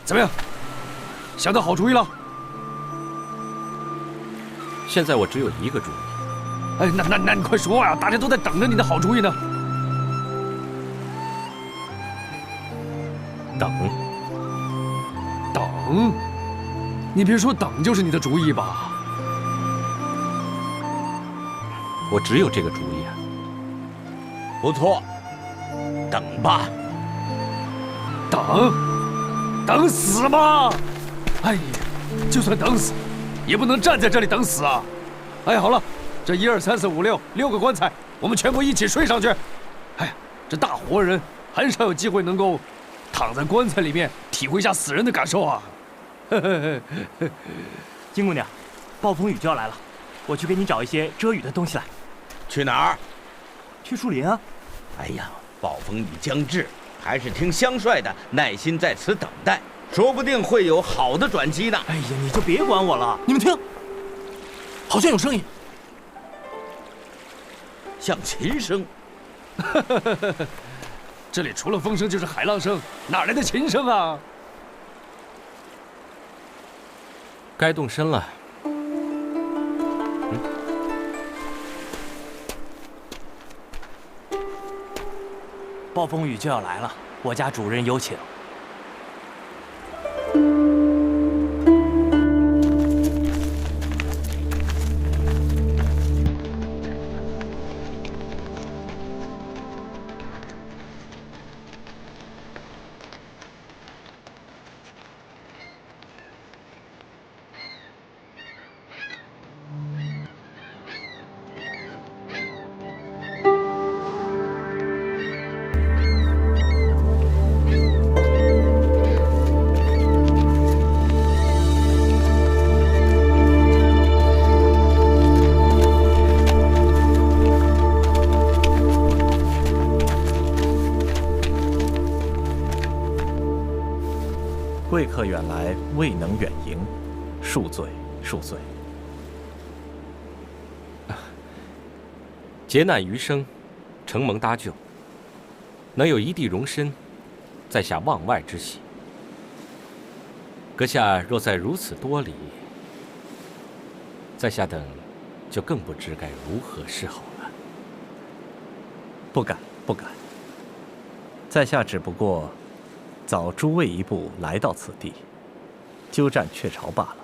怎么样？想到好主意了？现在我只有一个主意。哎，那你快说呀！大家都在等着你的好主意呢。等。你别说等就是你的主意吧？我只有这个主意啊。不错，等吧。等死吗？哎呀，就算等死，也不能站在这里等死啊！哎，好了，这1、2、3、4、5、6个棺材，我们全部一起睡上去。哎呀，这大活人很少有机会能够躺在棺材里面体会一下死人的感受啊！金姑娘，暴风雨就要来了，我去给你找一些遮雨的东西来。去哪儿？去树林啊。哎呀，暴风雨将至，还是听香帅的，耐心在此等待，说不定会有好的转机呢。哎呀，你就别管我了。你们听，好像有声音，像琴声。这里除了风声就是海浪声，哪来的琴声啊？该动身了。暴风雨就要来了，我家主人有请。贵客远来，未能远迎，恕罪，恕罪。劫难余生，承蒙搭救，能有一地容身，在下望外之喜。阁下若再如此多礼，在下等就更不知该如何是好了。不敢，不敢。在下只不过早诸位一步来到此地，鸠占鹊巢罢了。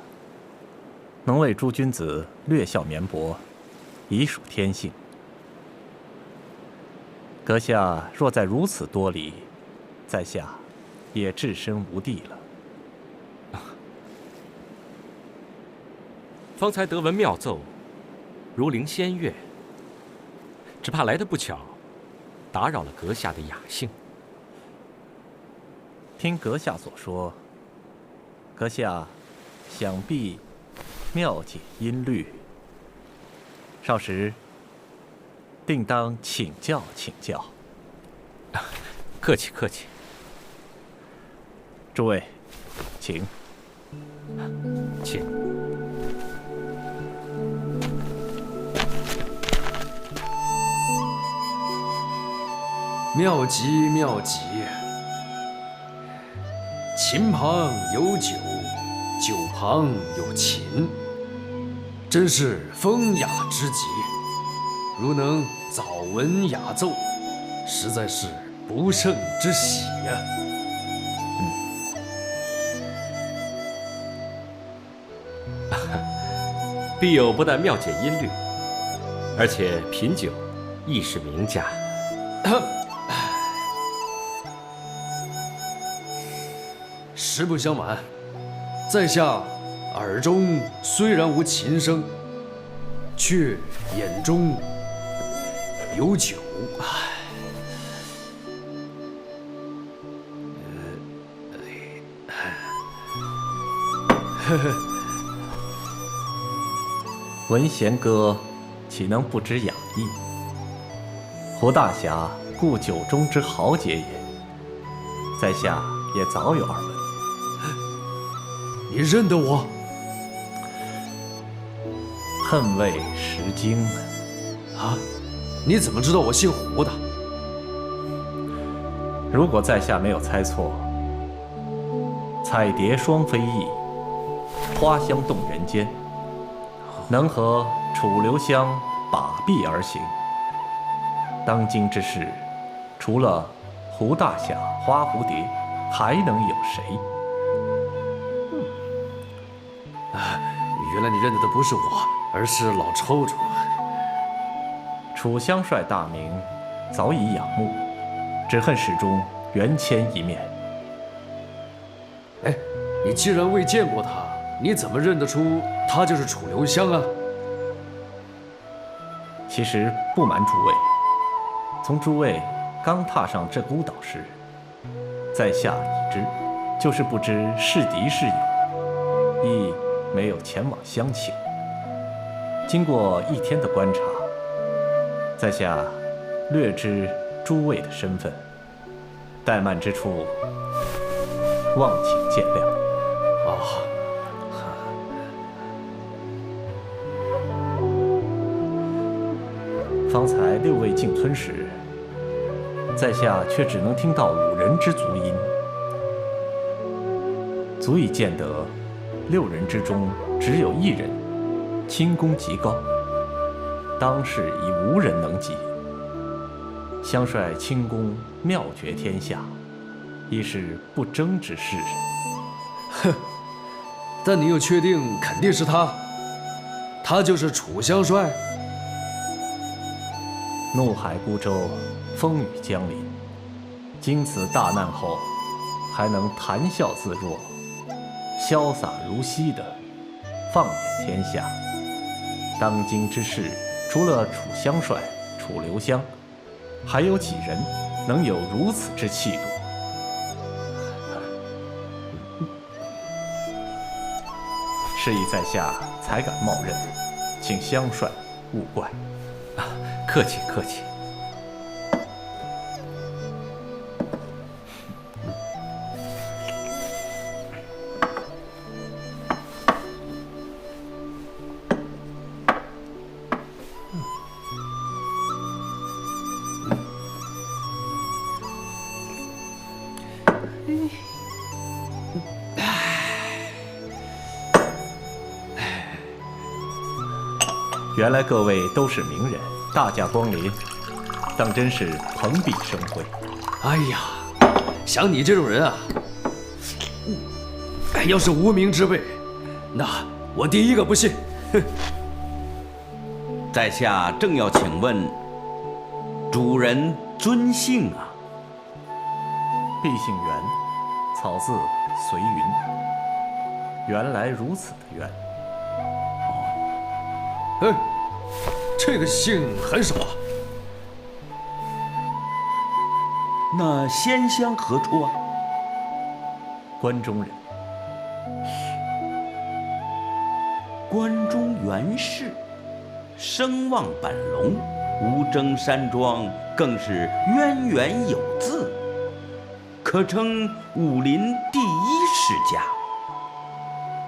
能为诸君子略效绵薄，已属天幸。阁下若再如此多礼，在下也置身无地了。方才得闻妙奏，如临仙乐，只怕来得不巧，打扰了阁下的雅兴。听阁下所说，阁下想必妙解音律，少时定当请教请教。客气客气。诸位，请。请。妙极妙极。琴旁有酒，酒旁有琴，真是风雅之极。如能早闻雅奏，实在是不胜之喜呀。必友不但妙解音律，而且品酒亦是名家。实不相瞒，在下耳中虽然无琴声，却眼中有酒。闻弦歌，岂能不知雅意？胡大侠故酒中之豪杰也，在下也早有耳闻。你认得我？恨未识经啊！你怎么知道我姓胡的？如果在下没有猜错，彩蝶双飞翼，花香动人间，能和楚留香把臂而行。当今之事，除了胡大侠、花蝴蝶，还能有谁？原来你认得的不是我，而是老抽抽。楚香帅大名早已仰慕，只恨始终缘牵一面。哎，你既然未见过他，你怎么认得出他就是楚留香啊？其实不瞒诸位，从诸位刚踏上这孤岛时，在下已知，就是不知是敌是友，亦没有前往相请。经过一天的观察，在下略知诸位的身份，怠慢之处，望请见谅。啊，方才6位进村时，在下却只能听到5人之足音，足以见得6人之中只有1人轻功极高，当世已无人能及。香帅轻功妙绝天下，亦是不争之世人。哼，但你又确定肯定是他？他就是楚香帅？怒海孤舟，风雨江临，经此大难后，还能谈笑自若，潇洒如昔的放眼天下。当今之事，除了楚香帅、楚留香，还有几人能有如此之气度？是以在下才敢冒认，请香帅勿怪。客气客气。原来各位都是名人，大驾光临，当真是蓬荜生辉。哎呀，像你这种人啊，要是无名之辈，那我第一个不信。哼！在下正要请问，主人尊姓啊？毕姓袁，草字随云。原来如此的缘。哎，这个姓很少啊。那仙乡何处啊？关中人。关中袁氏，声望本隆，无争山庄更是渊源有字，可称武林第一世家。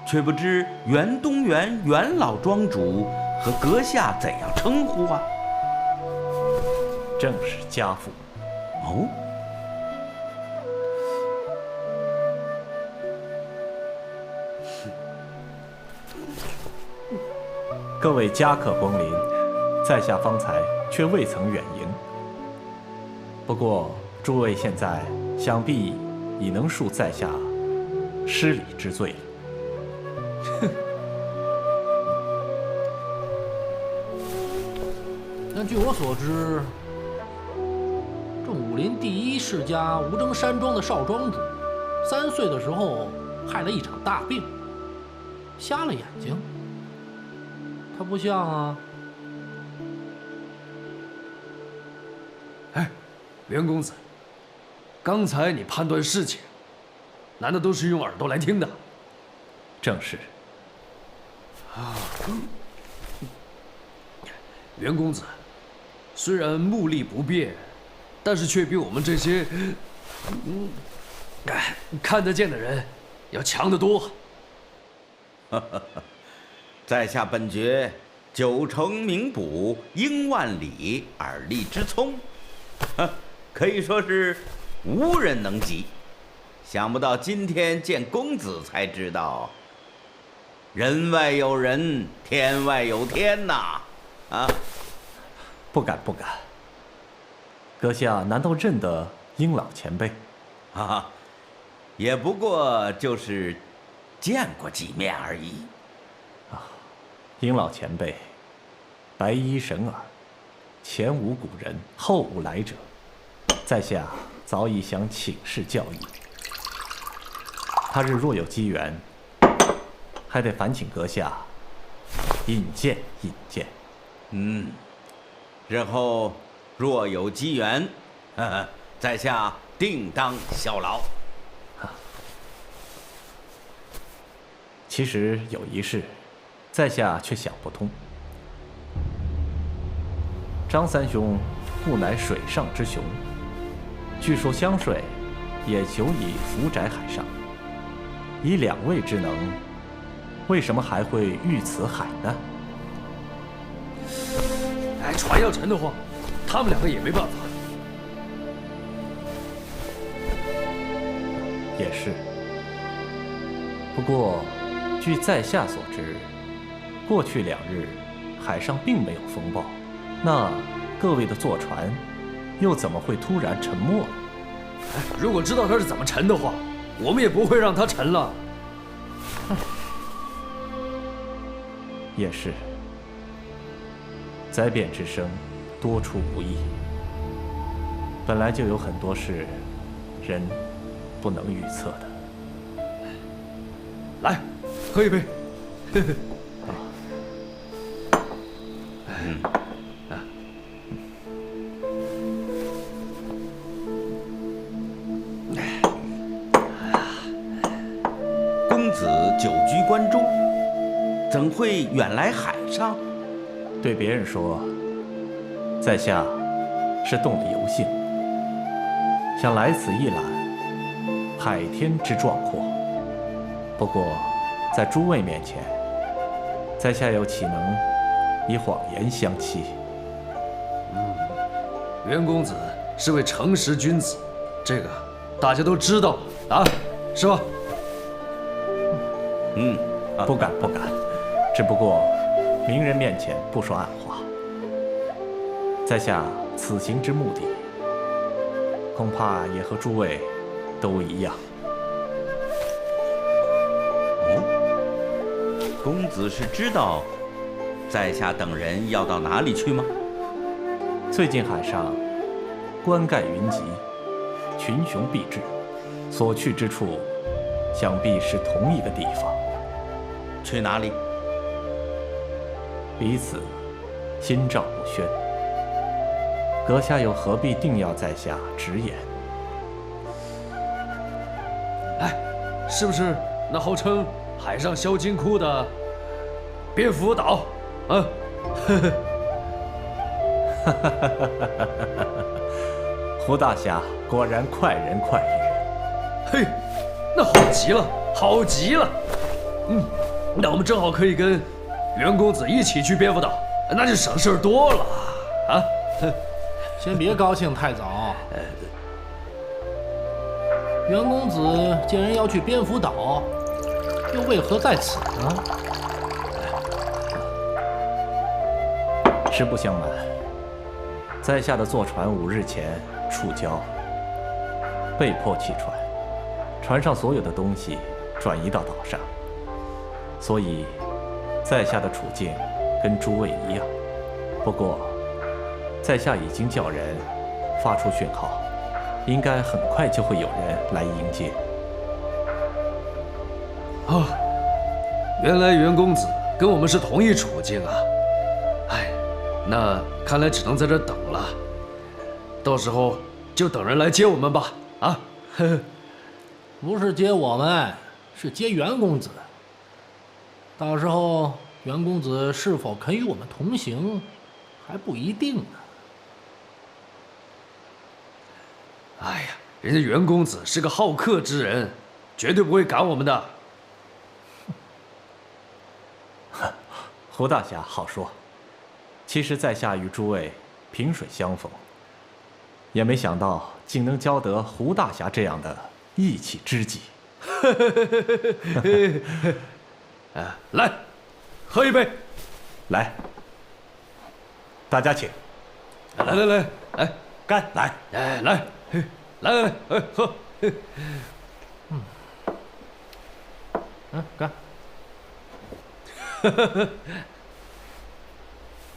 却不知袁东原袁老庄主和阁下怎样称呼啊？正是家父。哦。各位嘉客光临，在下方才却未曾远迎。不过诸位现在想必已能恕在下失礼之罪了。但据我所知，这武林第一世家无争山庄的少庄主，3岁的时候害了一场大病，瞎了眼睛。他不像啊。哎，袁公子，刚才你判断事情，难道都是用耳朵来听的？正是。啊，袁公子，虽然目力不便，但是却比我们这些看得见的人要强得多。在下本爵9成名捕，应万里，耳力之聪，可以说是无人能及。想不到今天见公子才知道，人外有人，天外有天呐！啊，不敢不敢。阁下难道认得英老前辈？哈哈，也不过就是见过几面而已。英老前辈，白衣神耳，前无古人，后无来者，在下早已想请示教义。他日若有机缘，还得烦请阁下引荐引荐。日后若有机缘，在下定当效劳。其实有一事，在下却想不通。张三兄故乃水上之雄，据说湘水也久已浮宅海上。以两位之能，为什么还会遇此海呢？哎，船要沉的话，他们两个也没办法。也是。不过，据在下所知，过去2日海上并没有风暴，那各位的坐船又怎么会突然沉没了？哎，如果知道它是怎么沉的话，我们也不会让它沉了。也是。灾变之声，多出无益。本来就有很多事，人不能预测的。来，喝一杯。公子久居关中，怎会远来海上？对别人说，在下是动了游兴，想来此一览海天之壮阔。不过，在诸位面前，在下又岂能以谎言相欺？袁公子是位诚实君子，这个大家都知道啊，是吧？不敢不敢，只不过明人面前不说暗话。在下此行之目的，恐怕也和诸位都一样。公子是知道在下等人要到哪里去吗？最近海上冠盖云集，群雄毕至，所去之处，想必是同一个地方。去哪里？彼此心照不宣，阁下又何必定要在下直言？哎，是不是那号称海上销金窟的蝙蝠岛？啊，胡大侠果然快人快语。嘿，那好极了，好极了。那我们正好可以跟袁公子一起去蝙蝠岛，那就省事多了啊！先别高兴太早。袁公子既然要去蝙蝠岛，又为何在此呢？实不相瞒，在下的坐船5日前触礁，被迫弃船，船上所有的东西转移到岛上，所以在下的处境跟诸位一样。不过，在下已经叫人发出讯号，应该很快就会有人来迎接。啊，原来袁公子跟我们是同一处境啊！哎，那看来只能在这等了。到时候就等人来接我们吧。啊，呵呵。不是接我们，是接袁公子。到时候袁公子是否肯与我们同行，还不一定呢。哎呀，人家袁公子是个好客之人，绝对不会赶我们的。胡大侠好说。其实在下与诸位萍水相逢，也没想到竟能交得胡大侠这样的义气知己。来，喝一杯。来，大家请。来，干！来，哎，来，喝。干。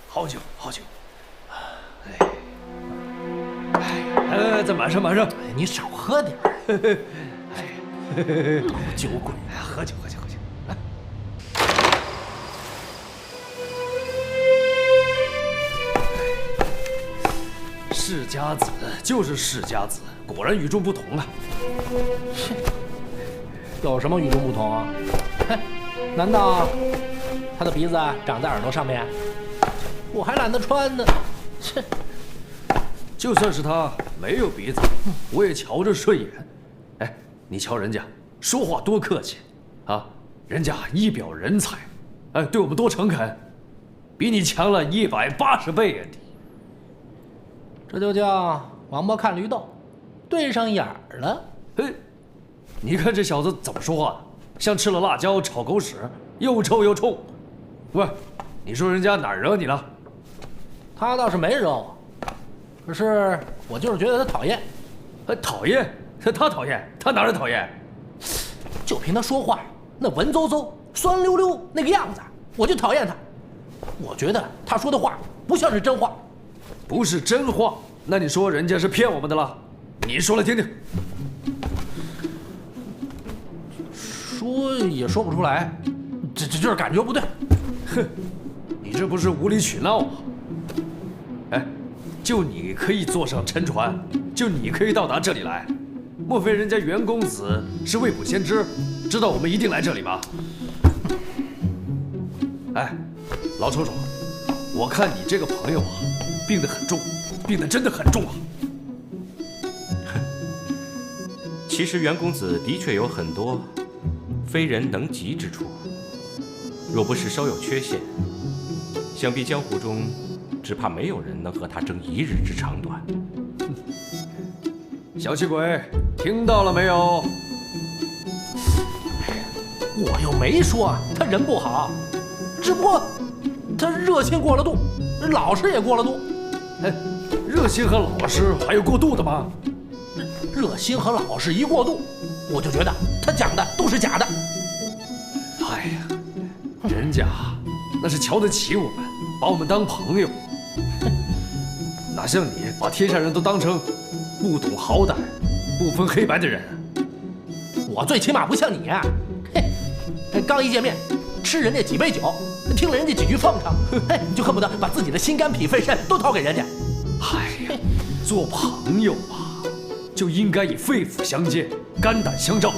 好酒。来，再满上。你少喝点儿。老酒鬼。喝酒。来。世家子就是世家子，果然与众不同啊！有什么与众不同啊？嘿，难道他的鼻子长在耳朵上面？我还懒得穿呢。切！就算是他没有鼻子，我也瞧着顺眼。哎，你瞧人家说话多客气啊，人家一表人才，哎，对我们多诚恳，比你强了180倍呀！这就叫王八看绿豆，对上眼儿了。嘿，你看这小子怎么说话的，像吃了辣椒炒狗屎，又臭又冲。喂，你说人家哪儿惹你了？他倒是没惹我，可是我就是觉得他讨厌。讨厌？他讨厌？他哪儿讨厌？就凭他说话那文绉绉、酸溜溜那个样子，我就讨厌他。我觉得他说的话不像是真话。不是真话，那你说人家是骗我们的了？你说来听听。说也说不出来，这就是感觉不对。哼，你这不是无理取闹吗？哎，就你可以坐上沉船，就你可以到达这里来，莫非人家袁公子是未卜先知，知道我们一定来这里吗？哎，老丑丑，我看你这个朋友啊，病得很重，病得真的很重啊。其实袁公子的确有很多非人能及之处，若不是稍有缺陷，想必江湖中只怕没有人能和他争一日之长短。小气鬼，听到了没有？我又没说他人不好，只不过他热心过了度，老实也过了度。哎，热心和老实还有过度的吗？热心和老实一过度，我就觉得他讲的都是假的。哎呀，人家那是瞧得起我们，把我们当朋友，哪像你把天下人都当成不懂好歹、不分黑白的人。我最起码不像你啊，嘿，刚一见面，吃人家几杯酒，听了人家几句奉承，嘿，你就恨不得把自己的心肝脾肺肾都掏给人家。哎呀，做朋友嘛，就应该以肺腑相见、肝胆相照，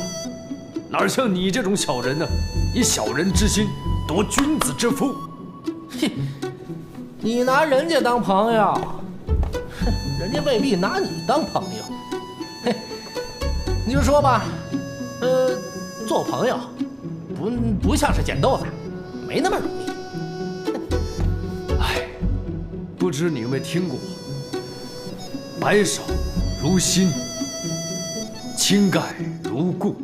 哪像你这种小人呢？以小人之心夺君子之腹。嘿，你拿人家当朋友，哼，人家未必拿你当朋友。嘿，你就说吧，做朋友不像是捡豆子，没那么容易。哎，不知你有没有听过“白首如新，倾盖如故”。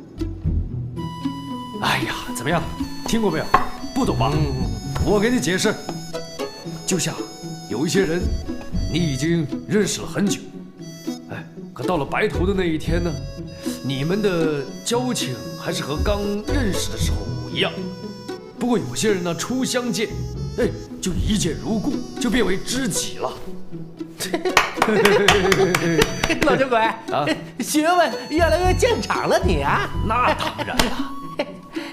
哎呀，怎么样？听过没有？不懂吧？我给你解释。就像有一些人，你已经认识了很久，哎，可到了白头的那一天呢，你们的交情还是和刚认识的时候一样。不过有些人呢，初相见，哎，就一见如故，就变为知己了。老酒鬼啊，学问越来越见长了你啊！那当然了。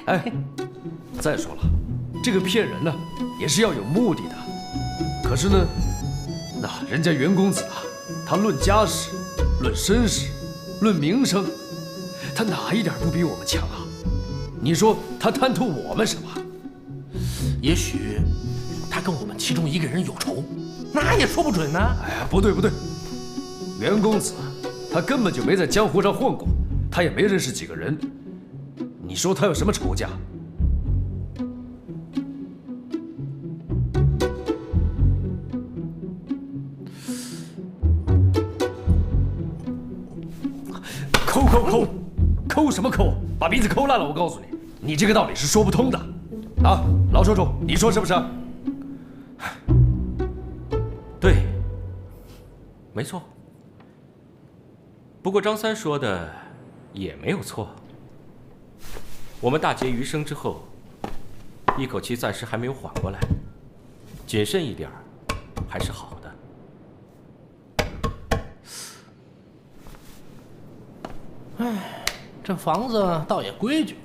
哎，再说了，这个骗人呢，也是要有目的的。可是呢，那人家袁公子啊，他论家世、论身世、论名声，他哪一点不比我们强啊？你说他贪图我们什么？也许他跟我们其中一个人有仇，那也说不准呢。哎呀，不对不对，袁公子他根本就没在江湖上混过，他也没认识几个人。你说他有什么仇家？抠，抠什么抠？把鼻子抠烂了！我告诉你，你这个道理是说不通的。啊，老手主，你说是不是？对，没错。不过张三说的也没有错。我们大劫余生之后，一口气暂时还没有缓过来，谨慎一点儿还是好的。哎，这房子倒也规矩，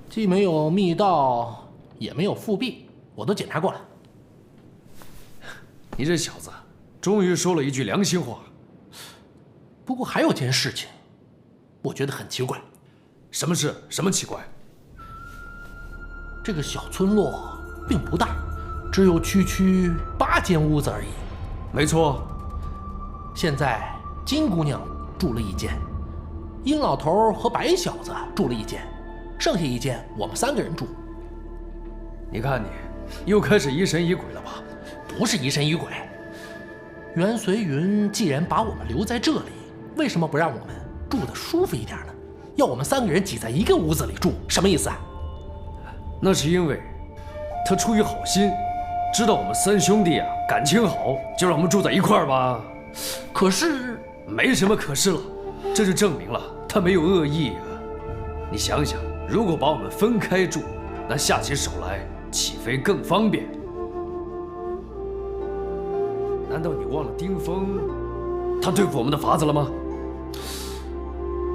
既没有密道，也没有复壁，我都检查过了。你这小子，终于说了一句良心话。不过还有件事情，我觉得很奇怪。什么事？什么奇怪？这个小村落并不大，只有区8间屋子而已。没错。现在金姑娘住了1间，殷老头和白小子住了1间，剩下1间我们3个人住。你看你，又开始疑神疑鬼了吧？不是疑神疑鬼。袁随云既然把我们留在这里，为什么不让我们住得舒服一点呢？要我们3个人挤在一个屋子里住，什么意思啊？那是因为他出于好心，知道我们3兄弟啊感情好，就让我们住在一块儿吧。可是没什么可是了，这就证明了他没有恶意啊。你想想，如果把我们分开住，那下起手来岂非更方便？难道你忘了丁峰他对付我们的法子了吗？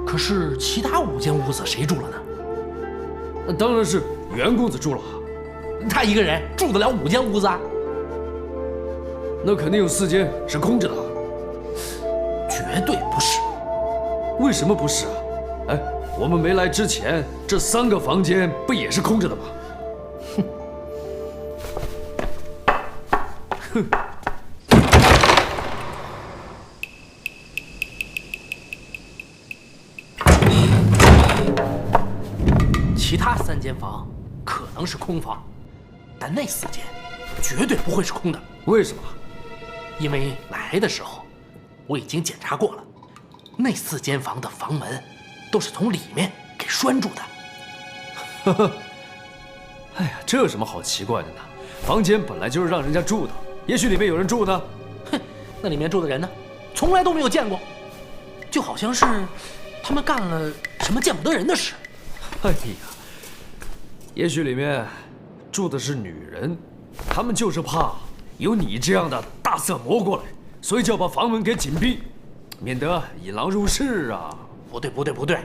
可是其他5间屋子谁住了呢？那当然是袁公子住了。他一个人住得了5间屋子啊？那肯定有4间是空着的。绝对不是。为什么不是啊？哎，我们没来之前，这3个房间不也是空着的吗？哼。其他3间房可能是空房，但那4间绝对不会是空的。为什么？因为来的时候我已经检查过了，那4间房的房门都是从里面给拴住的。呵呵。哎呀，这有什么好奇怪的呢？房间本来就是让人家住的，也许里面有人住呢。哼，那里面住的人呢？从来都没有见过，就好像是他们干了什么见不得人的事。哎呀，也许里面住的是女人，他们就是怕有你这样的大色魔过来，所以就要把房门给紧闭，免得引狼入室啊。不对，不对，不对！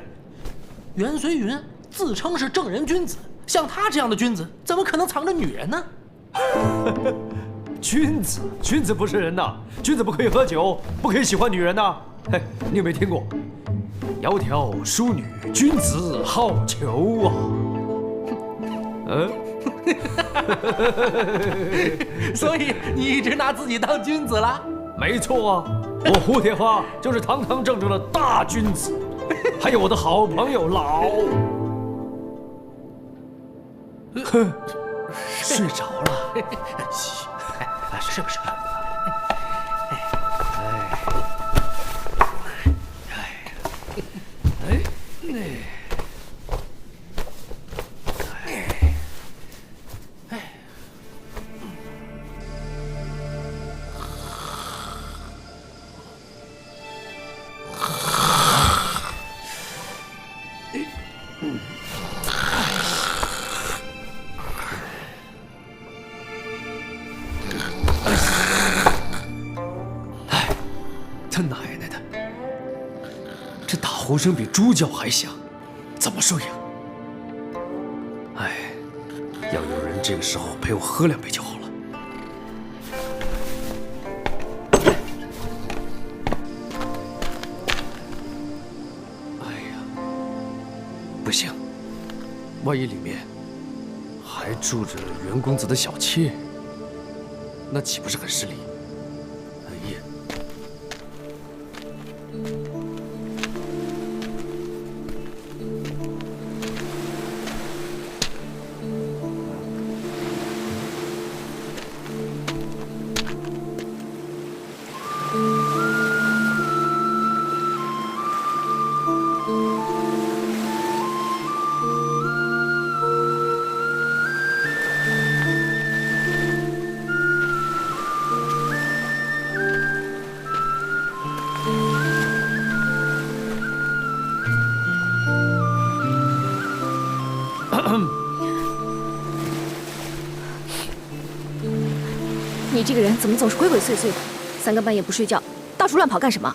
袁随云自称是正人君子，像他这样的君子，怎么可能藏着女人呢？君子不是人呐！君子不可以喝酒，不可以喜欢女人呐！嘿，你有没有听过？窈窕淑女，君子好逑啊！所以你一直拿自己当君子了？没错啊，我胡铁花就是堂堂正正的大君子，还有我的好朋友老，睡着了。嘘，是不是？他奶奶的，这打呼声比猪叫还响，怎么睡呀？哎，要有人这个时候陪我喝2杯就好了。哎呀，不行，万一里面还住着袁公子的小妾，那岂不是很失礼？哎呀！你这个人怎么总是鬼鬼祟祟的？三更半夜不睡觉，到处乱跑干什么？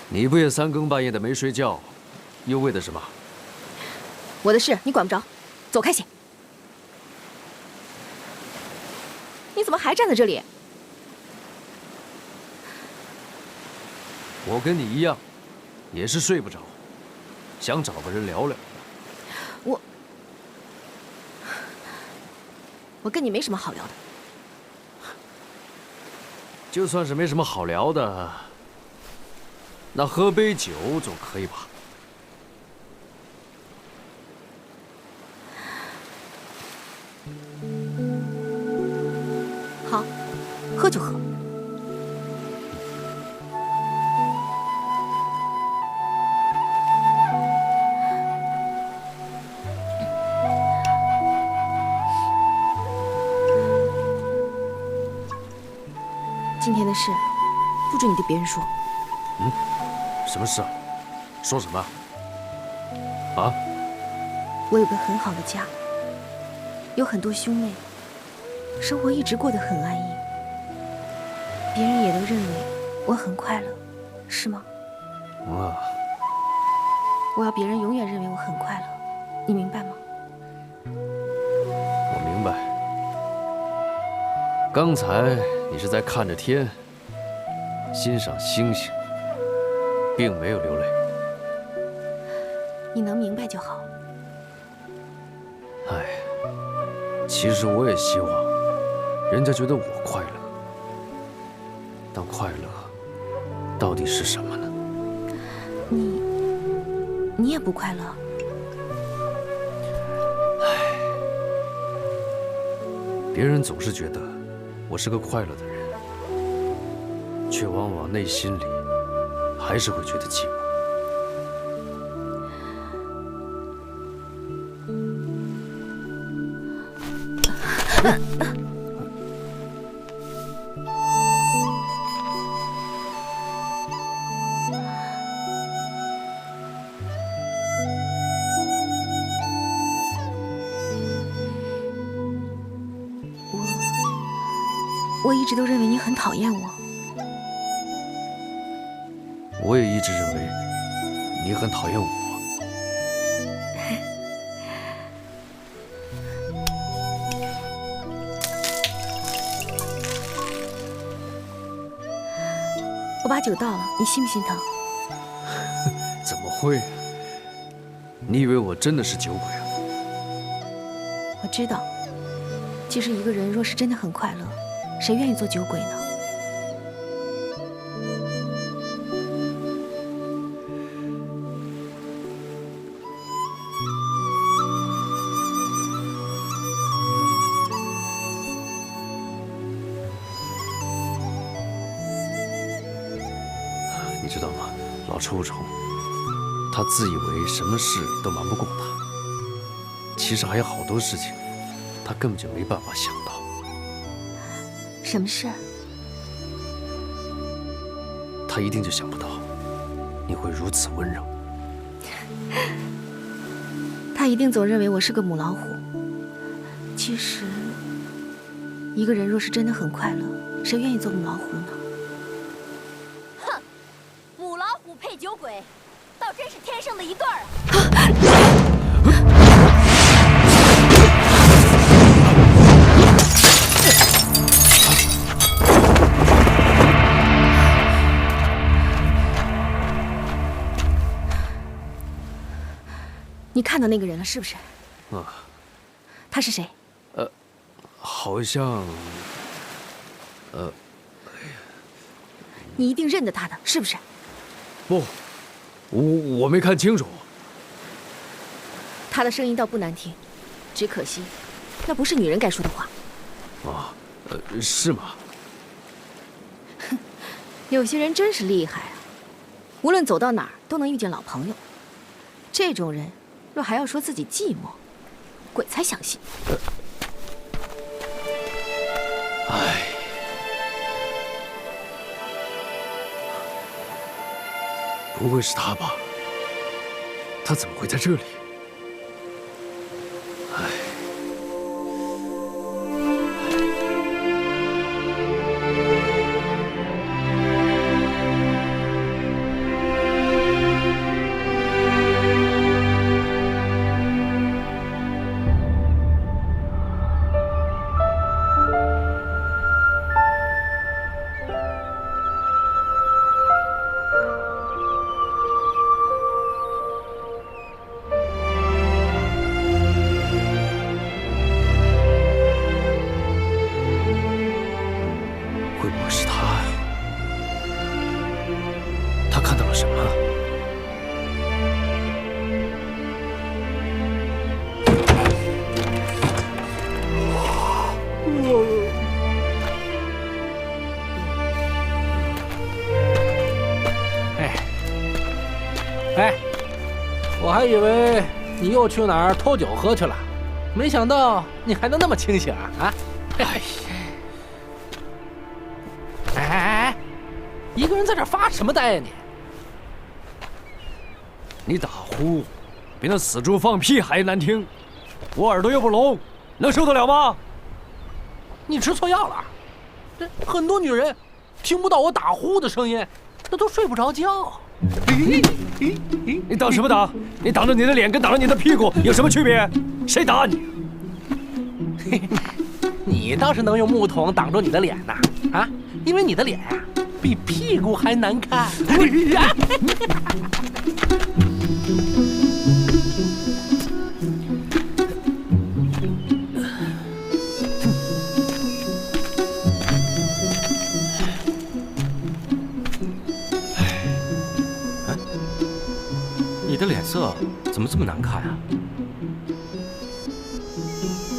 你不也三更半夜的没睡觉，又为的什么？我的事你管不着，走开些。你怎么还站在这里？我跟你一样，也是睡不着，想找个人聊聊。我跟你没什么好聊的。就算是没什么好聊的，那喝杯酒总可以吧？好，喝就喝。今天的事，不准你对别人说。什么事啊？说什么？啊？我有个很好的家，有很多兄妹，生活一直过得很安逸，别人也都认为我很快乐，是吗？啊，我要别人永远认为我很快乐，你明白吗？我明白。刚才你是在看着天，欣赏星星，并没有流泪。你能明白就好。哎，其实我也希望人家觉得我快乐，但快乐到底是什么呢？你也不快乐。别人总是觉得我是个快乐的人，却往往内心里还是会觉得寂寞。我一直都认为你很讨厌我。我也一直认为你很讨厌我。我把酒倒了，你心不心疼？怎么会？你以为我真的是酒鬼啊？我知道，其实一个人若是真的很快乐，谁愿意做酒鬼呢？你知道吗？老臭虫，他自以为什么事都瞒不过他，其实还有好多事情，他根本就没办法想到。什么事？他一定就想不到你会如此温柔。他一定总认为我是个母老虎。其实，一个人若是真的很快乐，谁愿意做母老虎呢？哼，母老虎配酒鬼，倒真是天生的一对儿啊！你看到那个人了是不是？啊，他是谁？好像，你一定认得他的，是不是？不，我没看清楚。他的声音倒不难听，只可惜，那不是女人该说的话。啊，是吗？有些人真是厉害啊，无论走到哪儿都能遇见老朋友。这种人，若还要说自己寂寞，鬼才相信。唉，不会是他吧？他怎么会在这里？唉。还以为你又去哪儿偷酒喝去了，没想到你还能那么清醒啊！哎呀，哎，一个人在这发什么呆呀你？你打呼比那死猪放屁还难听，我耳朵又不聋，能受得了吗？你吃错药了。这很多女人听不到我打呼的声音，那都睡不着觉。你挡什么挡？你挡着你的脸跟挡着你的屁股有什么区别？谁打你？你倒是能用木桶挡住你的脸呐！啊，因为你的脸呀，比屁股还难看。你的脸色怎么这么难看啊？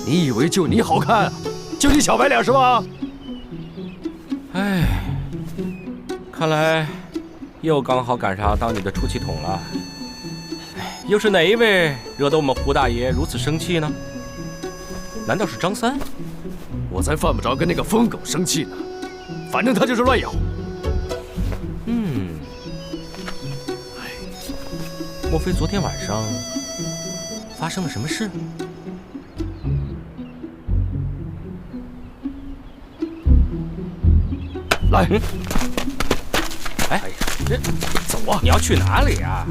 你以为就你好看，就你小白脸是吧？哎，看来又刚好赶上当你的出气筒了。又是哪一位惹得我们胡大爷如此生气呢？难道是张三？我才犯不着跟那个疯狗生气呢，反正他就是乱咬。莫非昨天晚上发生了什么事？来，哎，这走啊！你要去哪里呀？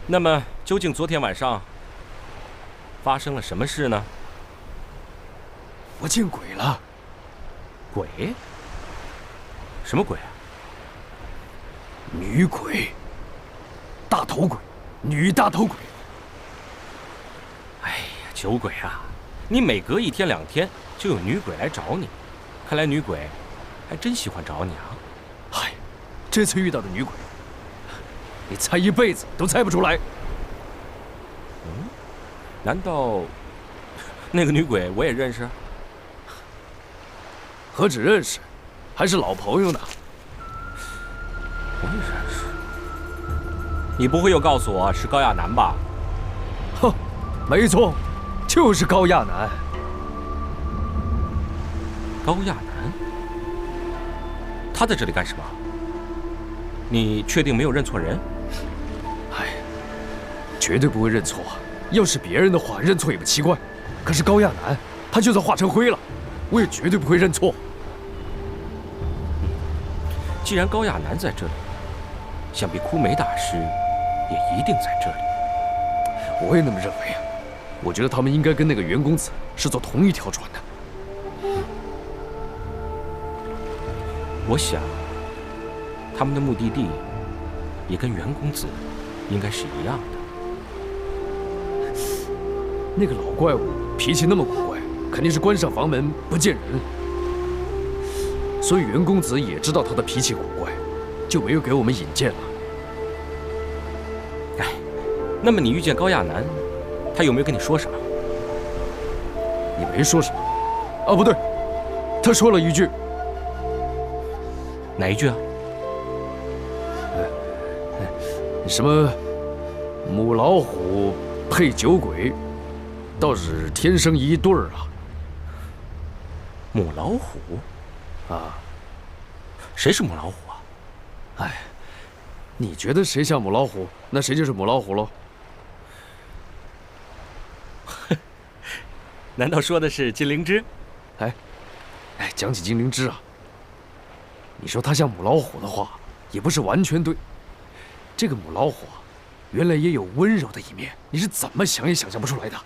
那么究竟昨天晚上发生了什么事呢？我见鬼了！鬼？什么鬼啊？女鬼，大头鬼，女大头鬼。哎呀，酒鬼啊，你每隔1天2天就有女鬼来找你，看来女鬼还真喜欢找你啊。嗨，这次遇到的女鬼，你猜一辈子都猜不出来。难道那个女鬼我也认识？何止认识，还是老朋友呢。我也认识。你不会又告诉我是高亚楠吧？哼，没错，就是高亚楠。高亚楠？他在这里干什么？你确定没有认错人？哎，绝对不会认错。要是别人的话，认错也不奇怪。可是高亚楠，他就算化成灰了，我也绝对不会认错。既然高亚楠在这里，想必枯梅大师也一定在这里。我也那么认为啊。我觉得他们应该跟那个袁公子是坐同一条船的。我想，他们的目的地也跟袁公子应该是一样的。那个老怪物脾气那么古怪，肯定是关上房门不见人。所以袁公子也知道他的脾气古怪，就没有给我们引荐了。哎，那么你遇见高亚楠，他有没有跟你说什么？你没说什么。啊，不对，他说了一句。哪一句啊？什么母老虎配酒鬼，倒是天生一对儿啊。母老虎？啊，谁是母老虎啊？哎，你觉得谁像母老虎，那谁就是母老虎喽。难道说的是金灵芝？哎，讲起金灵芝啊，你说它像母老虎的话，也不是完全对。这个母老虎啊，原来也有温柔的一面，你是怎么想也想象不出来的。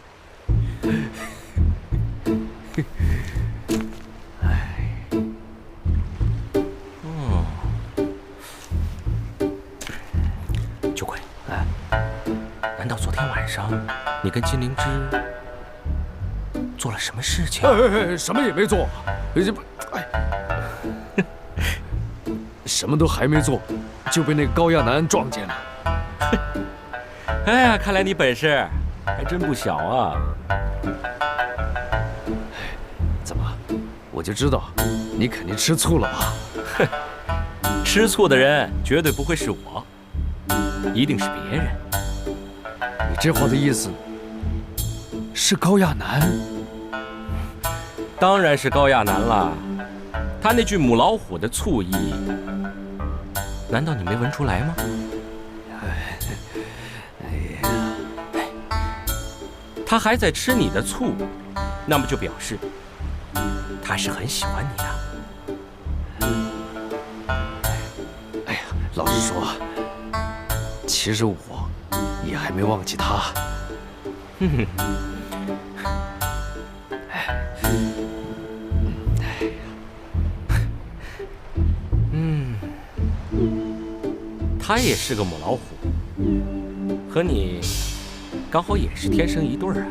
酒鬼，难道昨天晚上你跟金灵芝做了什么事情？什么也没做，什么都还没做，就被那个高亚楠撞见了。哎呀，看来你本事还真不小啊！怎么，我就知道你肯定吃醋了吧？吃吃醋的人绝对不会是我，一定是别人。你这话的意思是高亚楠？当然是高亚楠了。他那句母老虎的醋意，难道你没闻出来吗？他还在吃你的醋，那么就表示他是很喜欢你的。哎呀，老实说，其实我也还没忘记他。他也是个母老虎，和你刚好也是天生一对儿啊。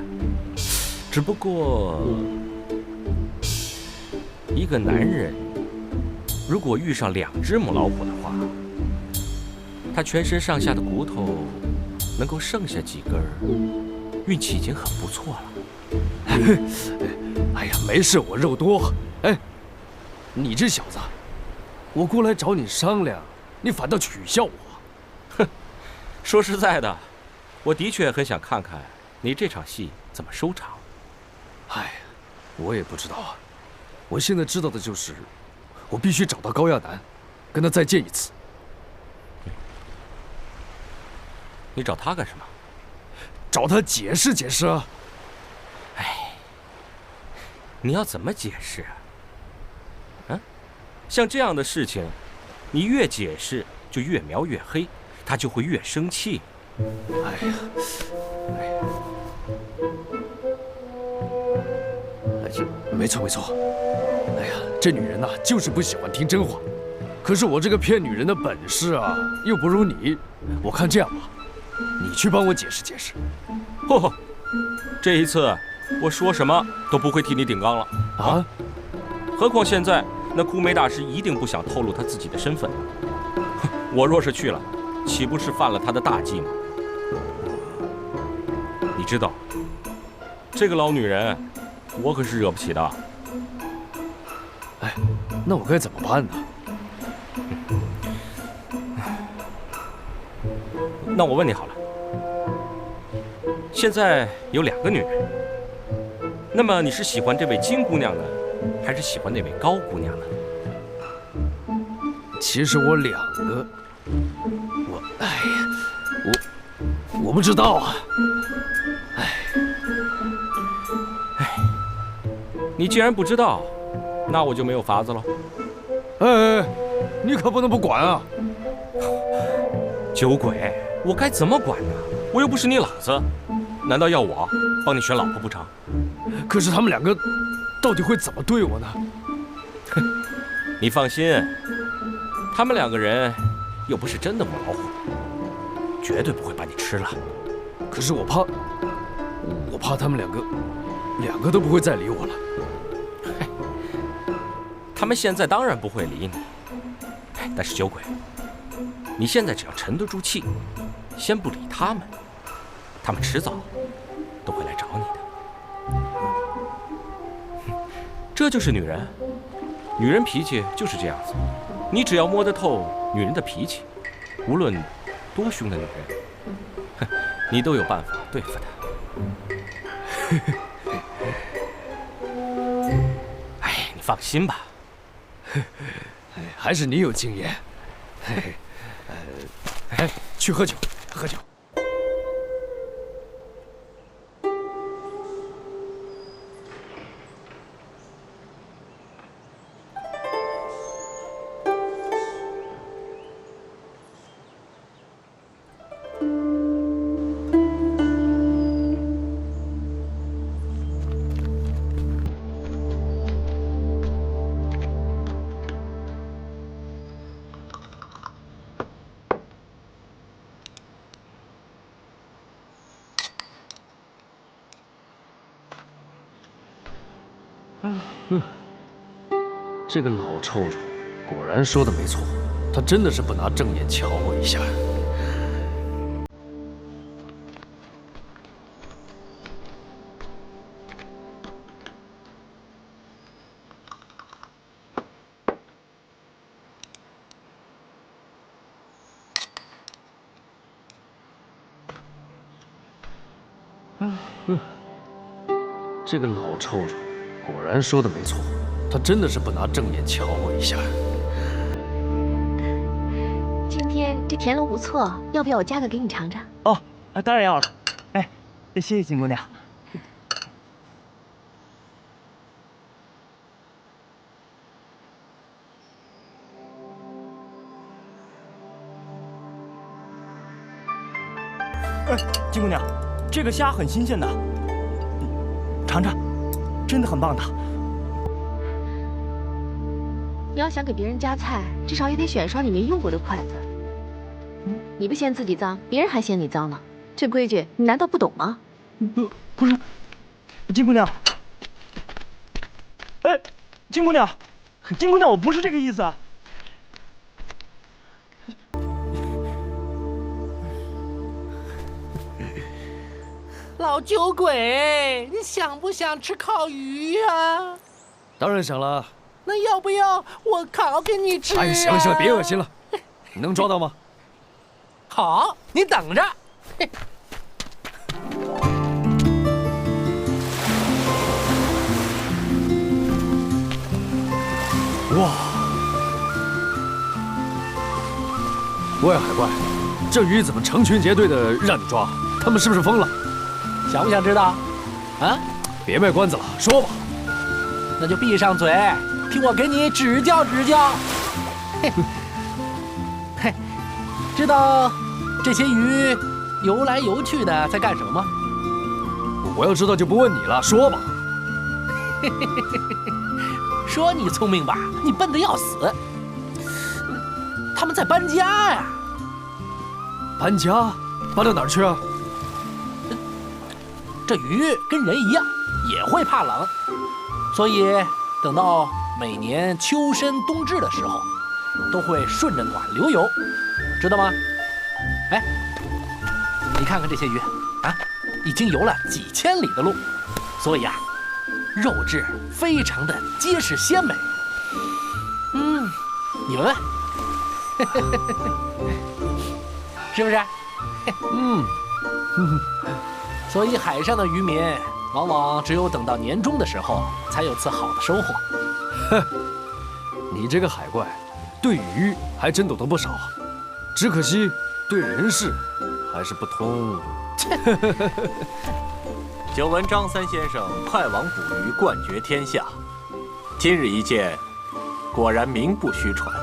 只不过，一个男人如果遇上2只母老虎的话，他全身上下的骨头能够剩下几根，运气已经很不错了。哎呀，没事，我肉多。哎，你这小子，我过来找你商量，你反倒取笑我。哼，说实在的，我的确很想看看你这场戏怎么收场。哎，我也不知道啊。我现在知道的就是，我必须找到高亚楠，跟他再见一次。你找他干什么？找他解释解释啊。哎，你要怎么解释啊？啊，像这样的事情，你越解释就越描越黑，他就会越生气。哎呀，哎呀，哎，这没错没错。哎呀，这女人呐，就是不喜欢听真话。可是我这个骗女人的本事啊，又不如你。我看这样吧，你去帮我解释解释。嚯，这一次我说什么都不会替你顶缸了啊！何况现在那枯梅大师一定不想透露他自己的身份。我若是去了，岂不是犯了他的大忌吗？你知道，这个老女人，我可是惹不起的。哎，那我该怎么办呢？那我问你好了，现在有2个女人，那么你是喜欢这位金姑娘呢，还是喜欢那位高姑娘呢？其实我2个，哎呀，我不知道啊。你既然不知道，那我就没有法子了。哎，你可不能不管啊！酒鬼，我该怎么管呢？我又不是你老子，难道要我帮你选老婆不成？可是他们2个到底会怎么对我呢？你放心，他们2个人又不是真的母老虎，绝对不会把你吃了。可是我怕他们2个都不会再理我了。他们现在当然不会理你，但是酒鬼，你现在只要沉得住气，先不理他们，他们迟早都会来找你的。这就是女人，女人脾气就是这样子。你只要摸得透女人的脾气，无论多凶的女人，你都有办法对付她。哎，你放心吧。还是你有经验。哎，去喝酒，喝酒。这个老臭虫果然说的没错，他真的是不拿正眼瞧我一下。这个老臭虫果然说的没错，他真的是不拿正眼瞧我一下。今天这田螺不错，要不要我夹个给你尝尝？哦，当然要了。哎，谢谢金姑娘。金姑娘，这个虾很新鲜的，尝尝，真的很棒的。你要想给别人夹菜，至少也得选双你没用过的筷子。你不嫌自己脏，别人还嫌你脏呢。这规矩你难道不懂吗？不是，金姑娘，哎，金姑娘，我不是这个意思啊。老酒鬼，你想不想吃烤鱼呀？当然想了。那要不要我烤给你吃？哎，行了，别恶心了。你能抓到吗？好，你等着。哇！喂，海怪，这鱼怎么成群结队的让你抓？他们是不是疯了？想不想知道？啊？别卖关子了，说吧。那就闭上嘴，听我给你指教指教。嘿，知道这些鱼游来游去的在干什么吗？我要知道就不问你了，说吧。说你聪明吧，你笨得要死。他们在搬家呀。搬家？搬到哪儿去啊？这鱼跟人一样，也会怕冷，所以等到每年秋深冬至的时候，都会顺着暖流游，知道吗？哎，你看看这些鱼啊，已经游了几千里的路，所以啊，肉质非常的结实鲜美。你闻闻，是不是？所以海上的渔民往往只有等到年终的时候，才有次好的收获。你这个海怪，对鱼还真懂得不少啊，只可惜对人事还是不通。久闻张三先生派网捕鱼冠绝天下，今日一见，果然名不虚传，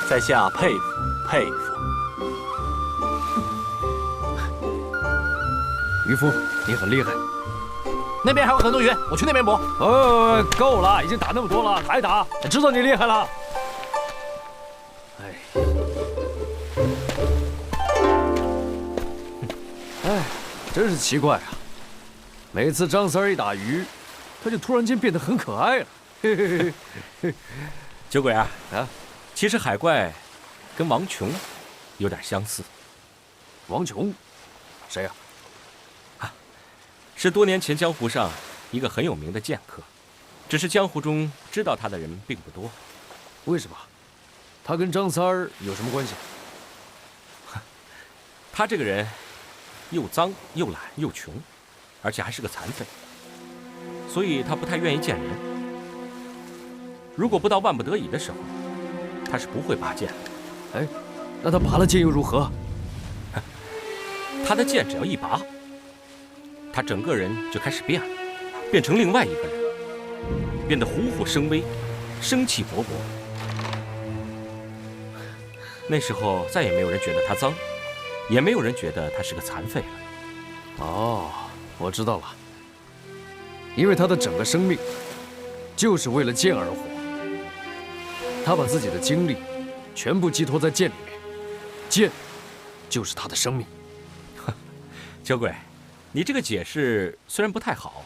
在下佩服佩服。渔夫，你很厉害。那边还有很多鱼，我去那边捕。够了，已经打那么多了，还打？知道你厉害了。真是奇怪啊！每次张三一打鱼，他就突然间变得很可爱了。酒鬼啊，其实海怪跟王琼有点相似。王琼，谁呀？是多年前江湖上一个很有名的剑客，只是江湖中知道他的人并不多。为什么？他跟张三儿有什么关系？他这个人又脏又懒又穷，而且还是个残废，所以他不太愿意见人。如果不到万不得已的时候，他是不会拔剑的。哎，那他拔了剑又如何？他的剑只要一拔，他整个人就开始变了，变成另外一个人，变得虎虎生威，生气勃勃。那时候再也没有人觉得他脏，也没有人觉得他是个残废了。哦，我知道了，因为他的整个生命就是为了剑而活，他把自己的精力全部寄托在剑里面，剑就是他的生命。酒鬼，你这个解释虽然不太好，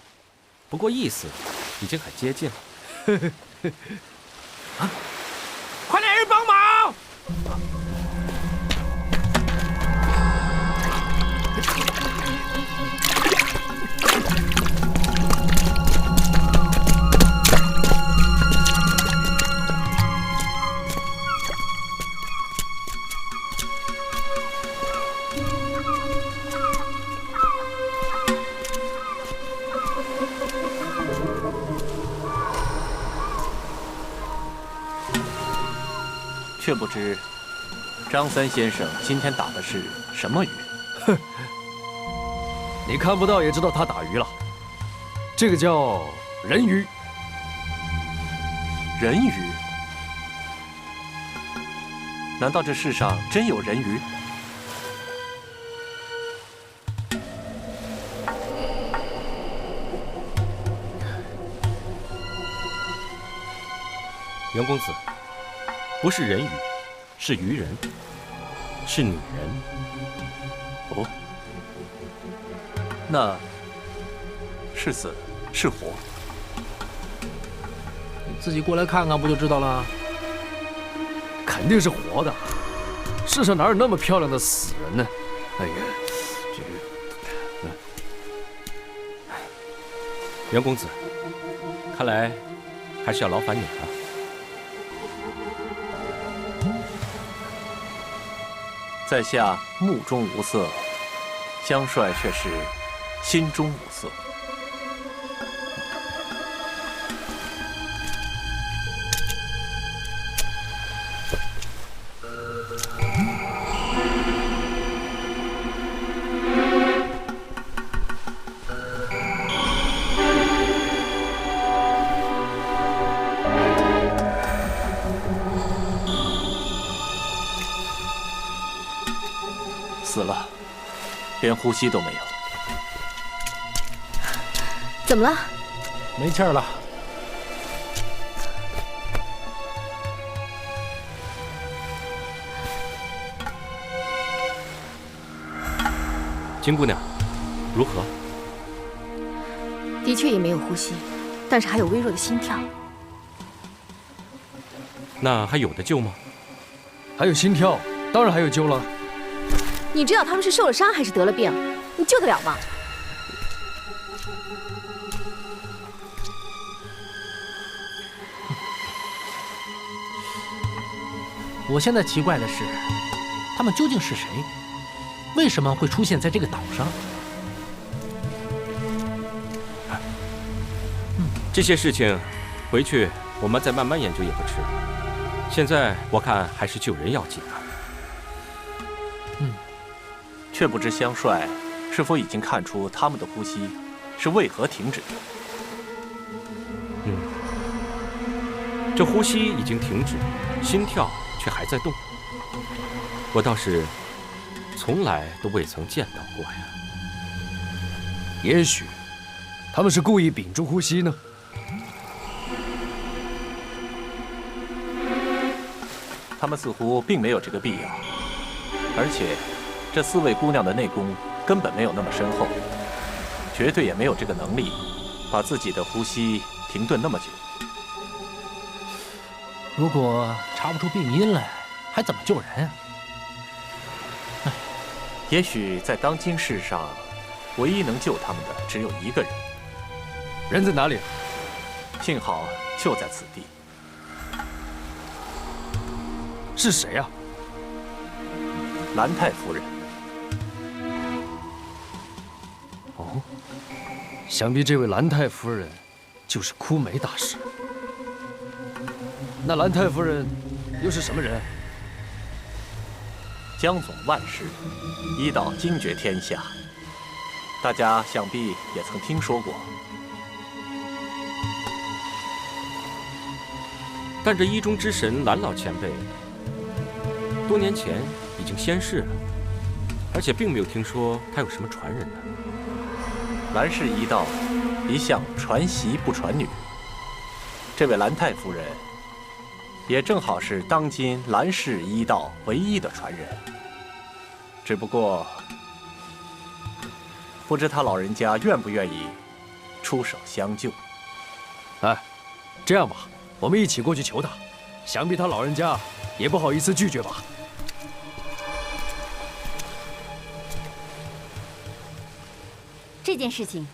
不过意思已经很接近了。啊！快来人帮忙！却不知张三先生今天打的是什么鱼？你看不到也知道他打鱼了，这个叫人鱼。人鱼？难道这世上真有人鱼？袁公子，不是人鱼，是鱼人，是女人。哦，那是死是活？你自己过来看看不就知道了？肯定是活的，世上哪有那么漂亮的死人呢？哎呀，这个，袁公子，看来还是要劳烦你了。在下目中无色，江帅却是心中无色。死了，连呼吸都没有。怎么了？没气儿了。金姑娘，如何？的确也没有呼吸，但是还有微弱的心跳。那还有的救吗？还有心跳，当然还有救了。你知道他们是受了伤还是得了病？你救得了吗？我现在奇怪的是，他们究竟是谁？为什么会出现在这个岛上？这些事情，回去我们再慢慢研究也不迟。现在我看还是救人要紧啊。却不知香帅是否已经看出他们的呼吸是为何停止的？这呼吸已经停止，心跳却还在动。我倒是从来都未曾见到过呀。也许他们是故意屏住呼吸呢。他们似乎并没有这个必要，而且这4位姑娘的内功根本没有那么深厚，绝对也没有这个能力把自己的呼吸停顿那么久。如果查不出病因来，还怎么救人啊？也许在当今世上，唯一能救他们的只有一个人。人在哪里？幸好就在此地。是谁呀？兰太夫人。哦，想必这位兰太夫人就是枯梅大师。那兰太夫人又是什么人？江总万世，医道惊绝天下，大家想必也曾听说过。但这医中之神兰老前辈，多年前已经仙逝了，而且并没有听说他有什么传人呢。兰氏医道一向传习不传女，这位兰太夫人也正好是当今兰氏医道唯一的传人。只不过不知他老人家愿不愿意出手相救。哎，这样吧，我们一起过去求他，想必他老人家也不好意思拒绝吧。这件事情，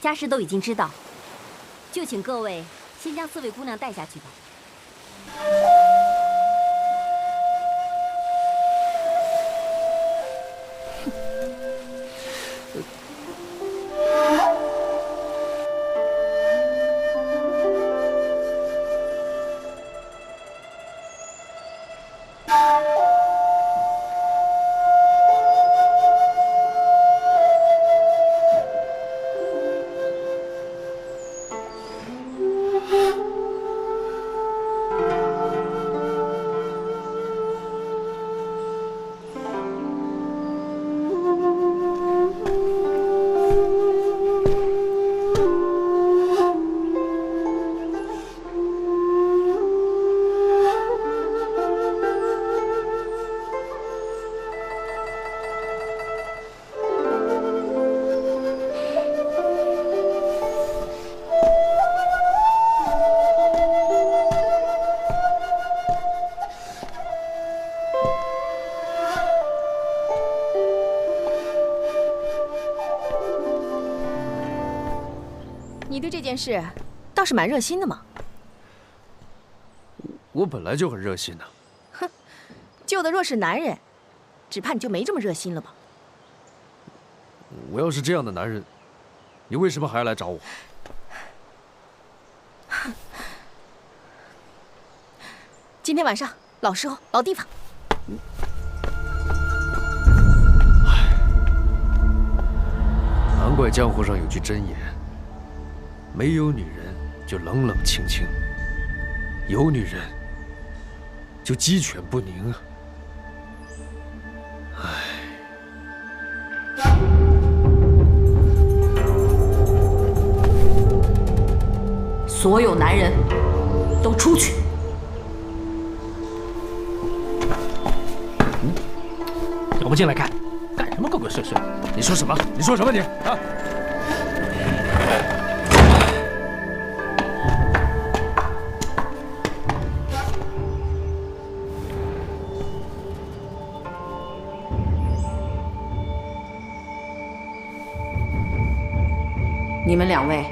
家师都已经知道，就请各位先将4位姑娘带下去吧。对这件事倒是蛮热心的嘛。我本来就很热心的。哼，救的若是男人，只怕你就没这么热心了吧？我要是这样的男人，你为什么还来找我？今天晚上老时候老地方。难怪江湖上有句真言：没有女人就冷冷清清，有女人就鸡犬不宁啊！所有男人都出去！要不进来看，干什么鬼鬼祟祟？你说什么？你说什么你啊？你们两位，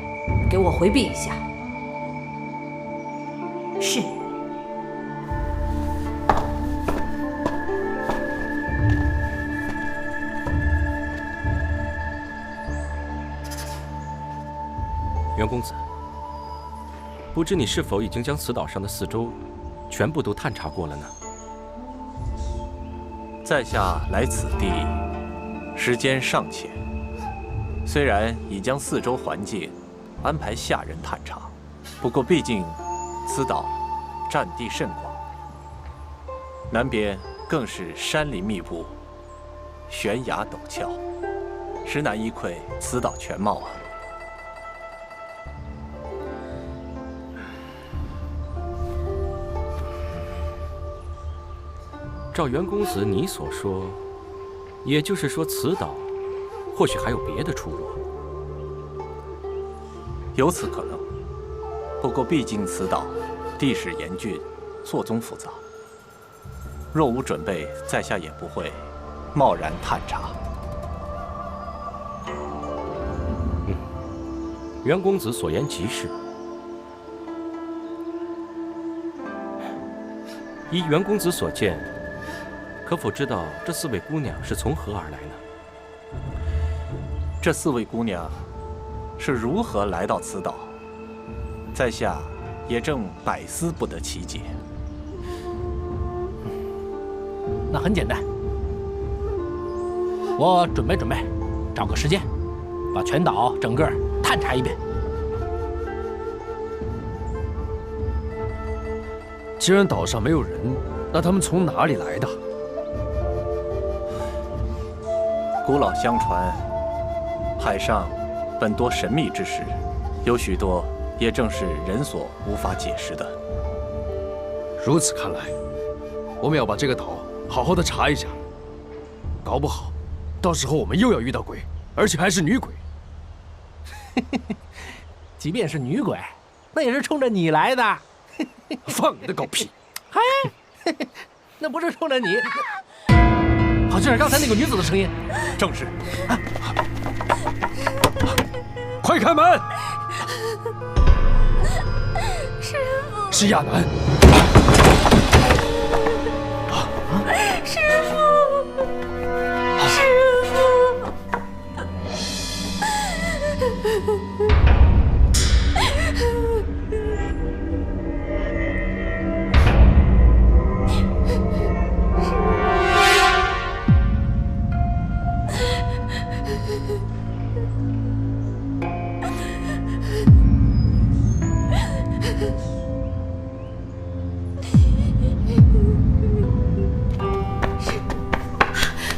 给我回避一下。是。袁公子，不知你是否已经将此岛上的四周全部都探查过了呢？在下来此地，时间尚浅。虽然已将四周环境安排下人探查，不过毕竟此岛占地甚广，南边更是山林密布，悬崖陡峭，实难一窥此岛全貌啊。照袁公子你所说，也就是说此岛或许还有别的出路。有此可能，不过毕竟此岛地势严峻，错综复杂，若无准备，在下也不会贸然探查。袁公子所言极是。依袁公子所见，可否知道这四位姑娘是从何而来呢？这四位姑娘是如何来到此岛，在下也正百思不得其解。那很简单，我准备，找个时间，把全岛整个探查一遍。既然岛上没有人，那他们从哪里来的？古老相传，海上本多神秘之事，有许多也正是人所无法解释的。如此看来，我们要把这个岛好好的查一下，搞不好，到时候我们又要遇到鬼，而且还是女鬼。即便是女鬼，那也是冲着你来的。放你的狗屁！嗨，那不是冲着你，好像是刚才那个女子的声音。正是。快开门！师傅，是亚楠。师傅，师傅。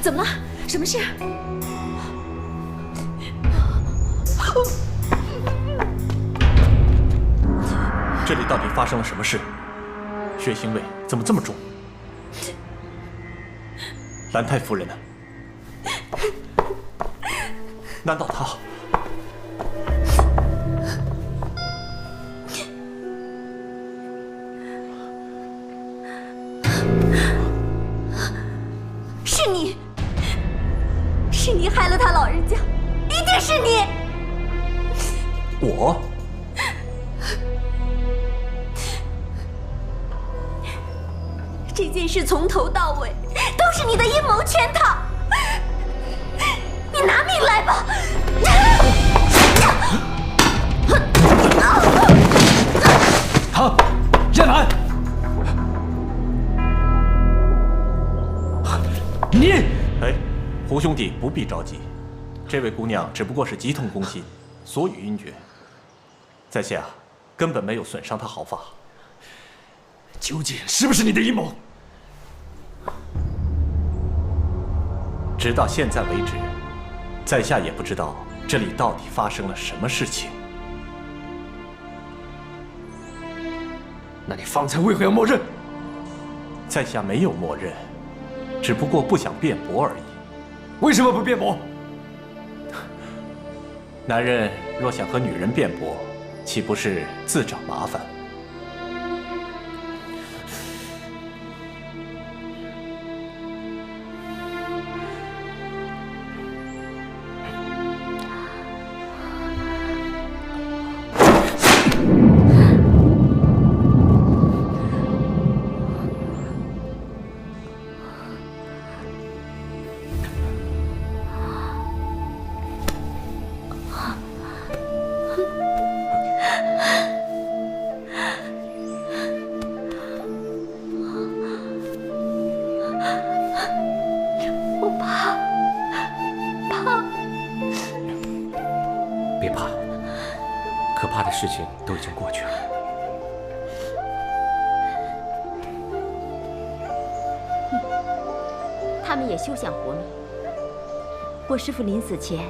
怎么了？什么事？这里到底发生了什么事？血腥味怎么这么重？兰太夫人呢？难道她……是你害了他老人家，一定是你！我？这件事从头到尾都是你的阴谋圈套，你拿命来吧！好，燕南，你，哎，胡兄弟不必着急，这位姑娘只不过是急痛攻心，所语晕厥，在下根本没有损伤她毫发。究竟是不是你的阴谋？直到现在为止，在下也不知道这里到底发生了什么事情。那你方才为何要默认？在下没有默认，只不过不想辩驳而已。为什么不辩驳？男人若想和女人辩驳，岂不是自找麻烦？别怕，可怕的事情都已经过去了。他们也休想活命。我师父临死前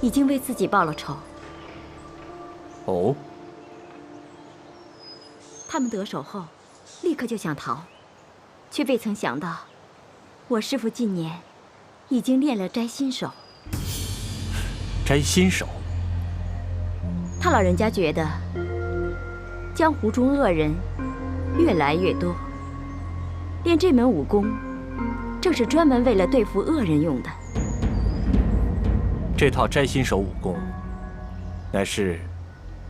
已经为自己报了仇。哦，他们得手后，立刻就想逃，却未曾想到，我师父近年已经练了摘心手。摘心手。他老人家觉得，江湖中恶人越来越多，练这门武功，正是专门为了对付恶人用的。这套摘心手武功，乃是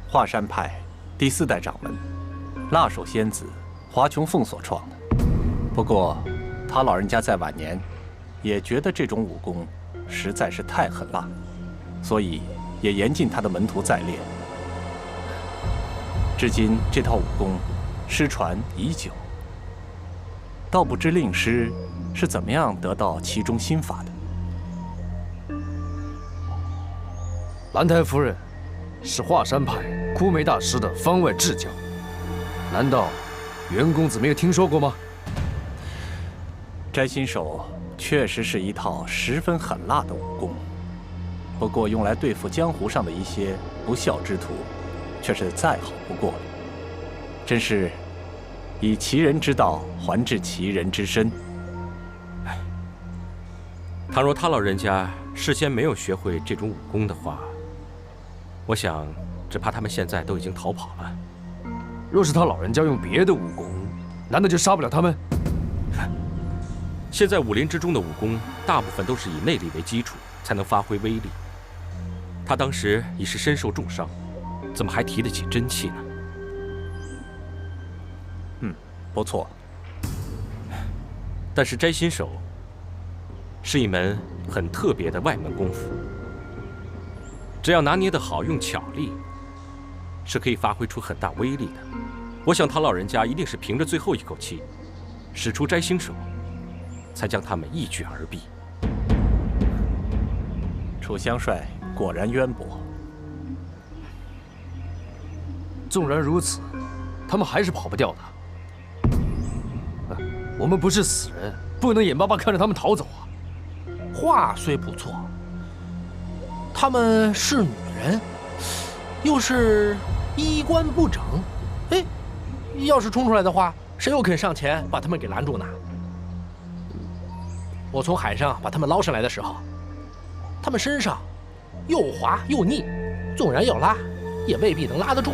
华山派第4代掌门辣手仙子华琼凤所创的。不过，他老人家在晚年也觉得这种武功实在是太狠辣，所以也严禁他的门徒再练。至今这套武功失传已久，倒不知令师是怎么样得到其中心法的。兰台夫人是华山派枯梅大师的方外至交，难道袁公子没有听说过吗？摘心手确实是一套十分狠辣的武功，不过用来对付江湖上的一些不孝之徒，却是再好不过了。真是以其人之道还治其人之身。倘若他老人家事先没有学会这种武功的话，我想只怕他们现在都已经逃跑了。若是他老人家用别的武功，难道就杀不了他们？现在武林之中的武功，大部分都是以内力为基础，才能发挥威力。他当时已是身受重伤，怎么还提得起真气呢？不错。但是摘心手是一门很特别的外门功夫，只要拿捏得好，用巧力，是可以发挥出很大威力的。我想他老人家一定是凭着最后一口气，使出摘心手，才将他们一举而毙。楚香帅果然渊博。纵然如此，他们还是跑不掉的。我们不是死人，不能眼巴巴看着他们逃走啊！话虽不错，她们是女人，又是衣冠不整，哎，要是冲出来的话，谁又肯上前把他们给拦住呢？我从海上把他们捞上来的时候，他们身上又滑又腻，纵然要拉，也未必能拉得住。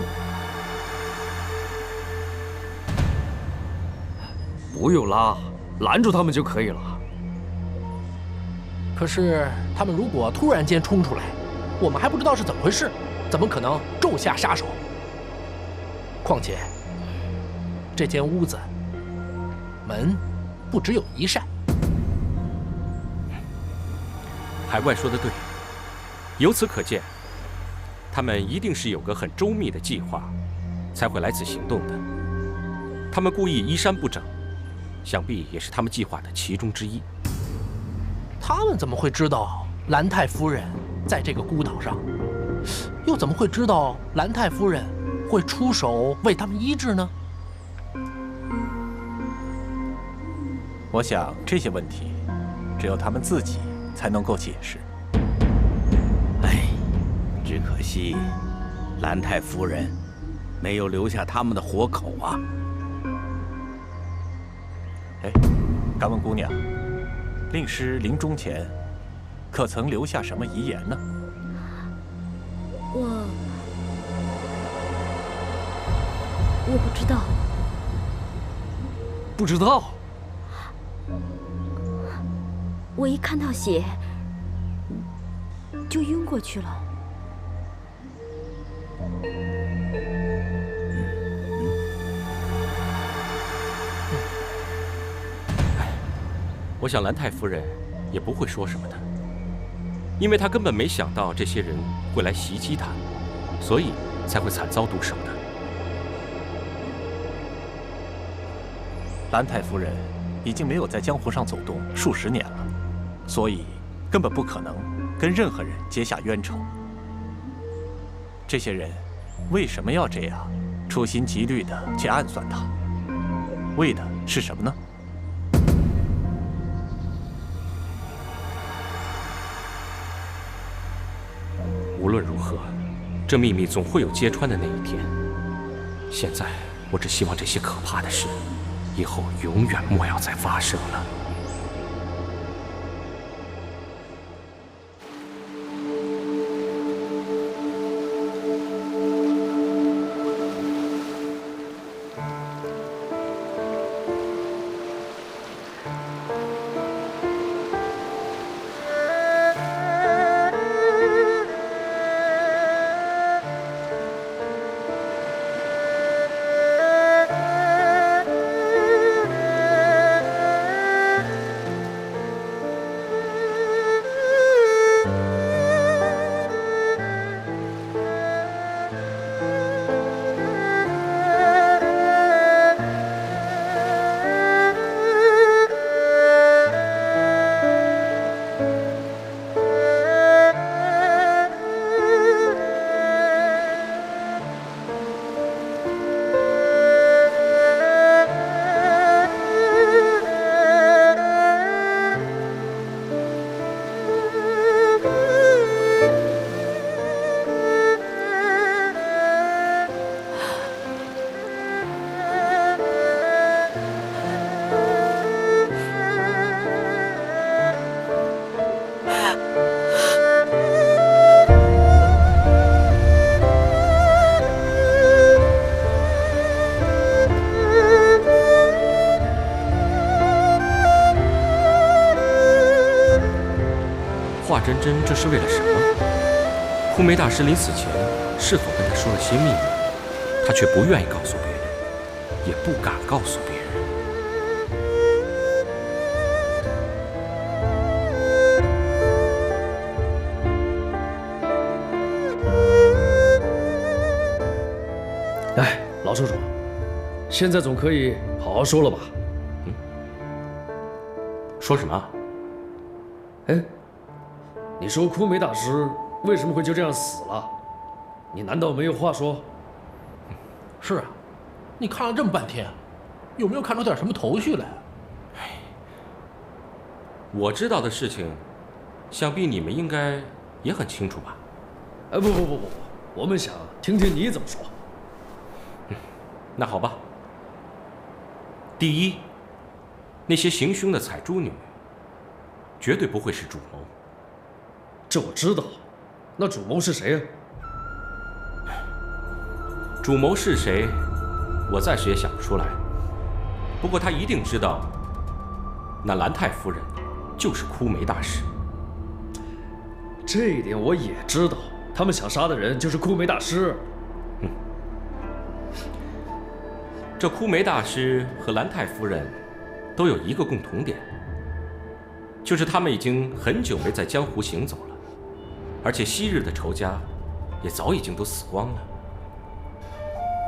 不用拉，拦住他们就可以了。可是他们如果突然间冲出来，我们还不知道是怎么回事，怎么可能种下杀手？况且这间屋子门不只有一扇。海怪说的对，由此可见，他们一定是有个很周密的计划，才会来此行动的。他们故意衣衫不整，想必也是他们计划的其中之一。他们怎么会知道兰太夫人在这个孤岛上？又怎么会知道兰太夫人会出手为他们医治呢？我想这些问题，只有他们自己才能够解释。哎，只可惜兰太夫人没有留下他们的活口啊。哎，敢问姑娘，令师临终前，可曾留下什么遗言呢？我不知道。不知道。我一看到血就晕过去了。我想兰太夫人也不会说什么的，因为她根本没想到这些人会来袭击她，所以才会惨遭毒手的。兰太夫人已经没有在江湖上走动数十年了，所以根本不可能跟任何人结下冤仇。这些人为什么要这样处心积虑地去暗算她？为的是什么呢？无论如何，这秘密总会有揭穿的那一天。现在，我只希望这些可怕的事，以后永远莫要再发生了。华真真这是为了什么？枯梅大师临死前是否跟他说了些秘密，他却不愿意告诉别人，也不敢告诉别人。哎，老施主，现在总可以好好说了吧？说什么？哎，你说枯梅大师为什么会就这样死了？你难道没有话说？是啊，你看了这么半天，有没有看出点什么头绪来？我知道的事情，想必你们应该也很清楚吧？哎，不，我们想听听你怎么说。那好吧。第一，那些行凶的采珠女，绝对不会是主谋。这我知道，那主谋是谁呀？主谋是谁，我暂时也想不出来。不过他一定知道，那兰太夫人就是枯梅大师。这一点我也知道，他们想杀的人就是枯梅大师。这枯梅大师和兰太夫人都有一个共同点，就是他们已经很久没在江湖行走了，而且昔日的仇家也早已经都死光了。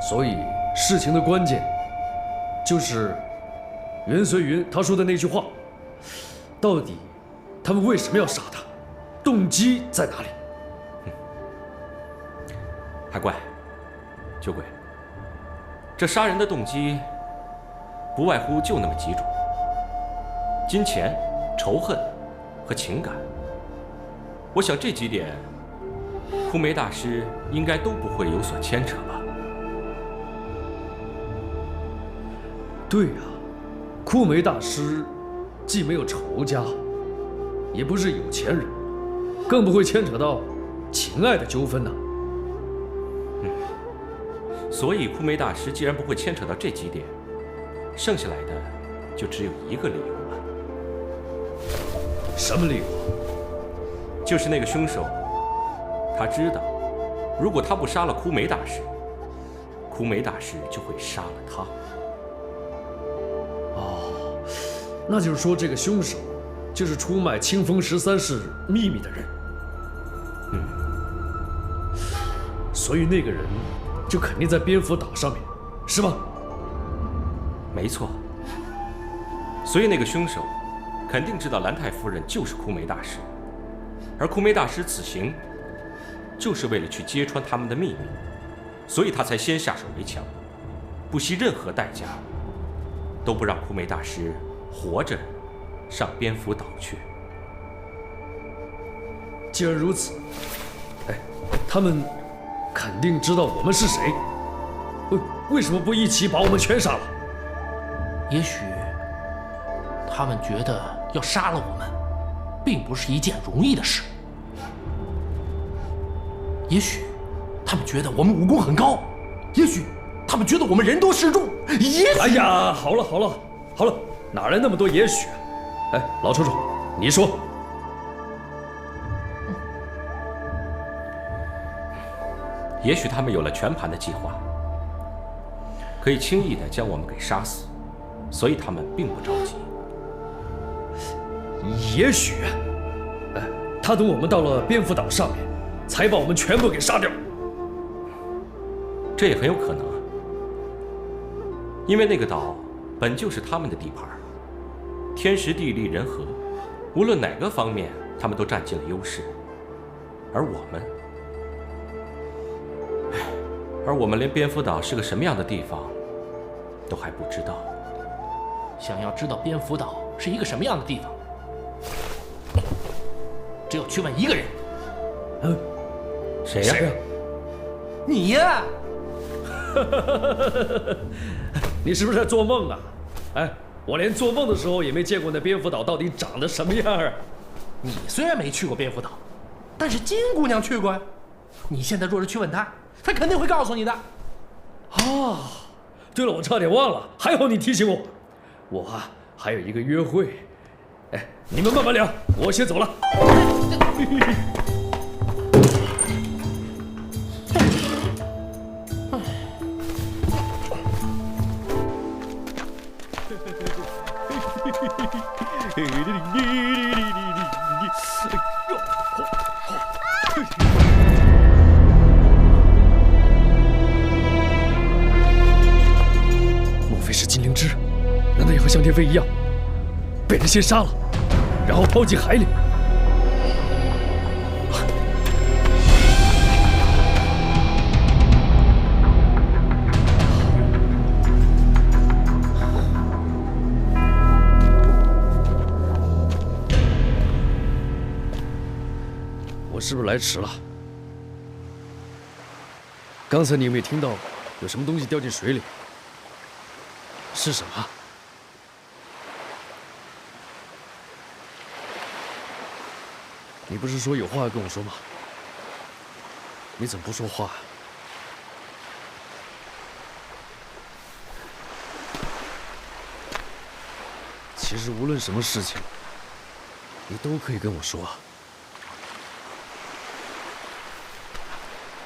所以事情的关键就是袁随云他说的那句话，到底他们为什么要杀他？动机在哪里？海怪，酒鬼，这杀人的动机不外乎就那么几种：金钱、仇恨和情感。我想这几点，枯梅大师应该都不会有所牵扯吧？对呀，枯梅大师既没有仇家，也不是有钱人，更不会牵扯到情爱的纠纷呢。所以枯梅大师既然不会牵扯到这几点，剩下来的就只有一个理由了。什么理由？就是那个凶手，他知道，如果他不杀了枯梅大师，枯梅大师就会杀了他。哦，那就是说这个凶手就是出卖清风13世秘密的人。所以那个人就肯定在蝙蝠岛上面，是吗？没错。所以那个凶手肯定知道兰太夫人就是枯梅大师，而枯梅大师此行就是为了去揭穿他们的秘密，所以他才先下手为强，不惜任何代价，都不让枯梅大师活着上蝙蝠岛去。既然如此，他们肯定知道我们是谁，为什么不一起把我们全杀了？也许他们觉得要杀了我们，并不是一件容易的事。也许他们觉得我们武功很高，也许他们觉得我们人多势众，也许……哎呀，好了，哪来那么多也许？老丑丑，你说。也许他们有了全盘的计划，可以轻易地将我们给杀死，所以他们并不着急。也许，他等我们到了蝙蝠岛上面，才把我们全部给杀掉。这也很有可能啊，因为那个岛本就是他们的地盘，天时地利人和，无论哪个方面，他们都占尽了优势，而我们连蝙蝠岛是个什么样的地方都还不知道。想要知道蝙蝠岛是一个什么样的地方，只有去问一个人。谁呀？你呀！你是不是在做梦啊？我连做梦的时候也没见过那蝙蝠岛到底长得什么样啊！你虽然没去过蝙蝠岛，但是金姑娘去过呀。你现在若是去问她，她肯定会告诉你的。对了，我差点忘了，还好你提醒我，我还有一个约会。你们慢慢聊，我先走了。莫非是金灵芝？难道也和向天飞一样，被人先杀了，然后抛进海里？我是不是来迟了？刚才你有没有听到有什么东西掉进水里？是什么？你不是说有话要跟我说吗？你怎么不说话？其实无论什么事情，你都可以跟我说。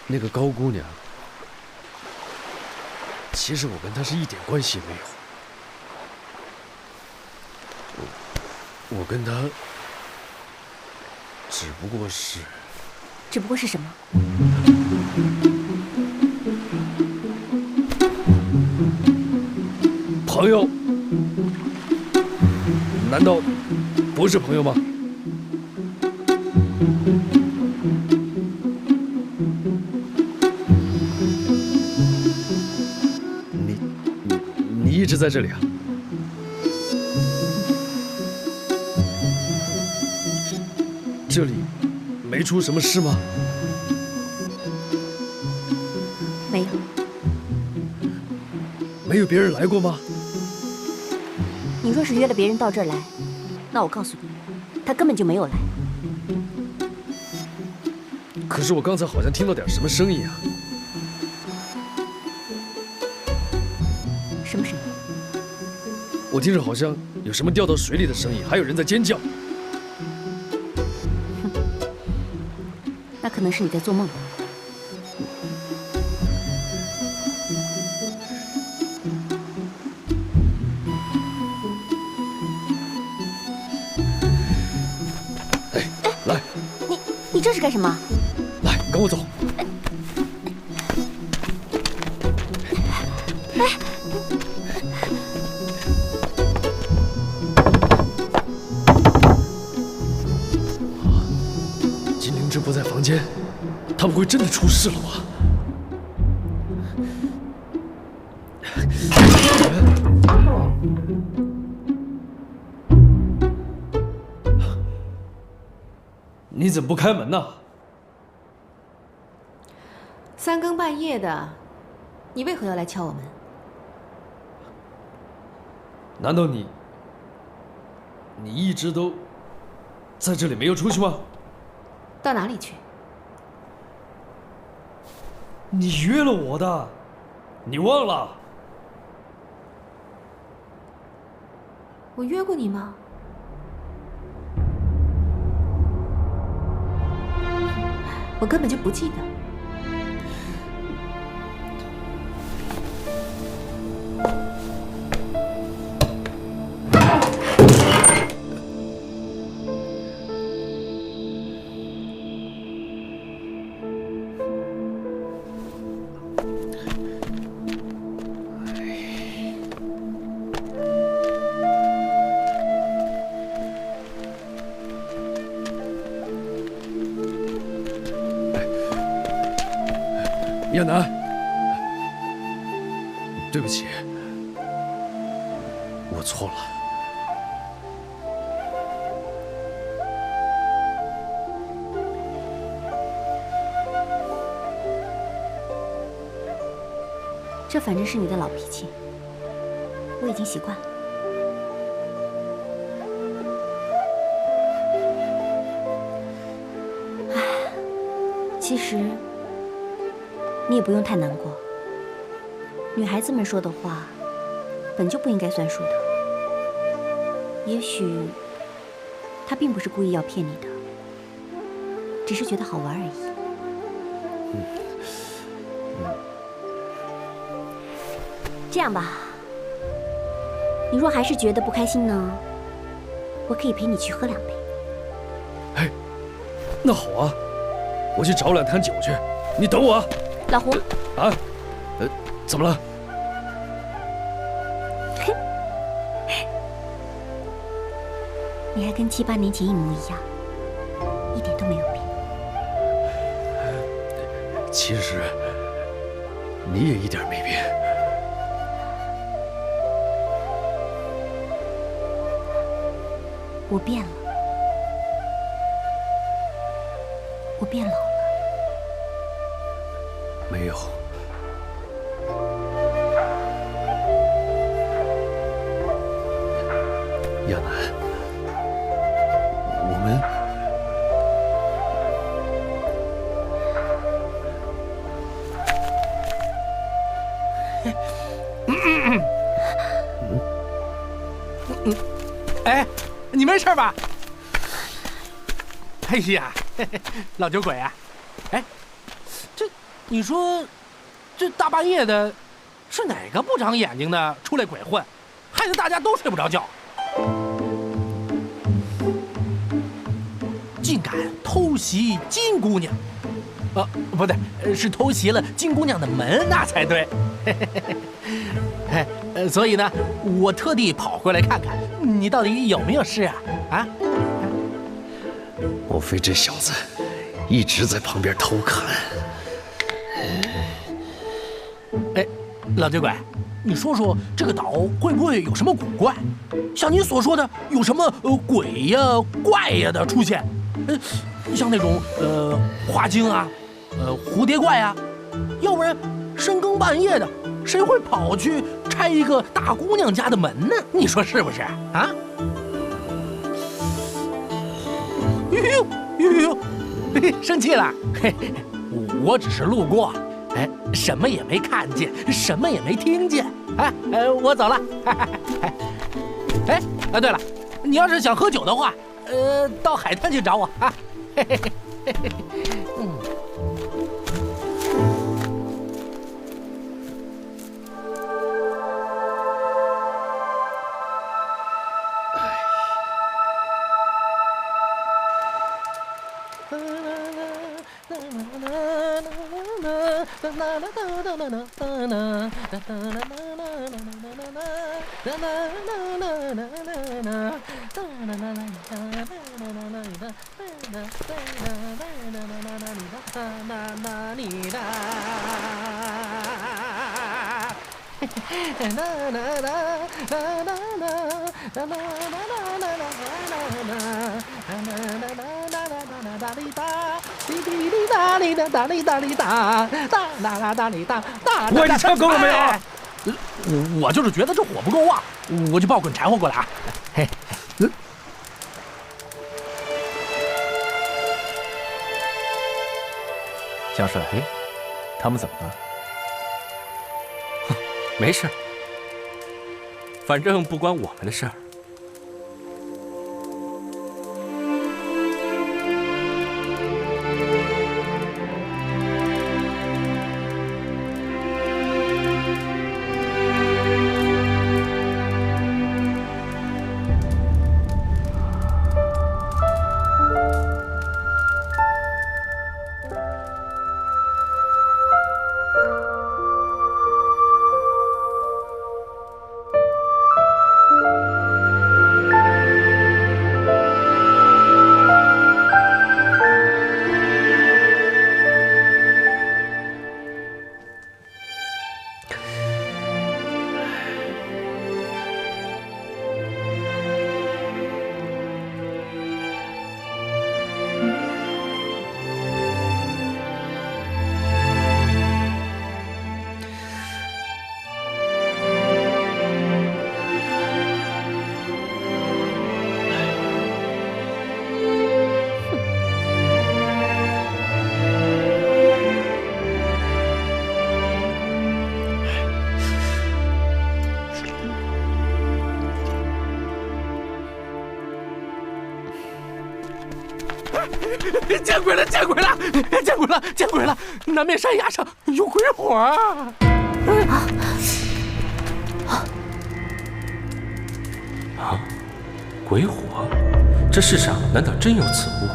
那个高姑娘，其实我跟她是一点关系也没有。我跟他只不过是……只不过是什么？朋友？难道不是朋友吗？你一直在这里啊？这里没出什么事吗？没有。没有别人来过吗？你若是约了别人到这儿来，那我告诉你，他根本就没有来。可是我刚才好像听到点什么声音啊！什么声音？我听着好像有什么掉到水里的声音，还有人在尖叫。那可能是你在做梦吧。哎，来，你这是干什么？来，跟我走。金灵芝不在房间，他们会真的出事了吗？你怎么不开门呢？三更半夜的，你为何要来敲我门？难道你一直都在这里没有出去吗？到哪里去？你约了我的，你忘了？我约过你吗？我根本就不记得。亚楠，对不起，我错了。这反正是你的老脾气，我已经习惯了。唉，其实你也不用太难过。女孩子们说的话，本就不应该算数的。也许他并不是故意要骗你的，只是觉得好玩而已。这样吧，你若还是觉得不开心呢，我可以陪你去喝2杯。哎，那好啊，我去找2坛酒去，你等我啊。老胡，啊，怎么了？你还跟7、8年前一模一样，一点都没有变。其实你也一点没变。我变了，我变老了。没有。亚楠，我们哎，你没事吧？哎呀，嘿嘿，老酒鬼啊！哎，你说，这大半夜的，是哪个不长眼睛的出来鬼混，害得大家都睡不着觉？敢偷袭金姑娘。不对，是偷袭了金姑娘的门，那才对。所以呢，我特地跑回来看看你到底有没有事啊？啊？莫非这小子一直在旁边偷看？哎，老酒鬼，你说说这个岛会不会有什么古怪？像你所说的，有什么鬼呀、怪呀的出现？像那种花精啊，蝴蝶怪啊，要不然深更半夜的，谁会跑去拆一个大姑娘家的门呢？你说是不是啊？哟，生气了？嘿，我只是路过，什么也没看见，什么也没听见。我走了。对了，你要是想喝酒的话，到海滩去找我啊。喂，你唱够了没有？我就是觉得这火不够旺，我就抱捆柴火过来啊。香帅，他们怎么了？没事，反正不关我们的事儿。见鬼了！南面山崖上有鬼火啊！鬼火？这世上难道真有此物？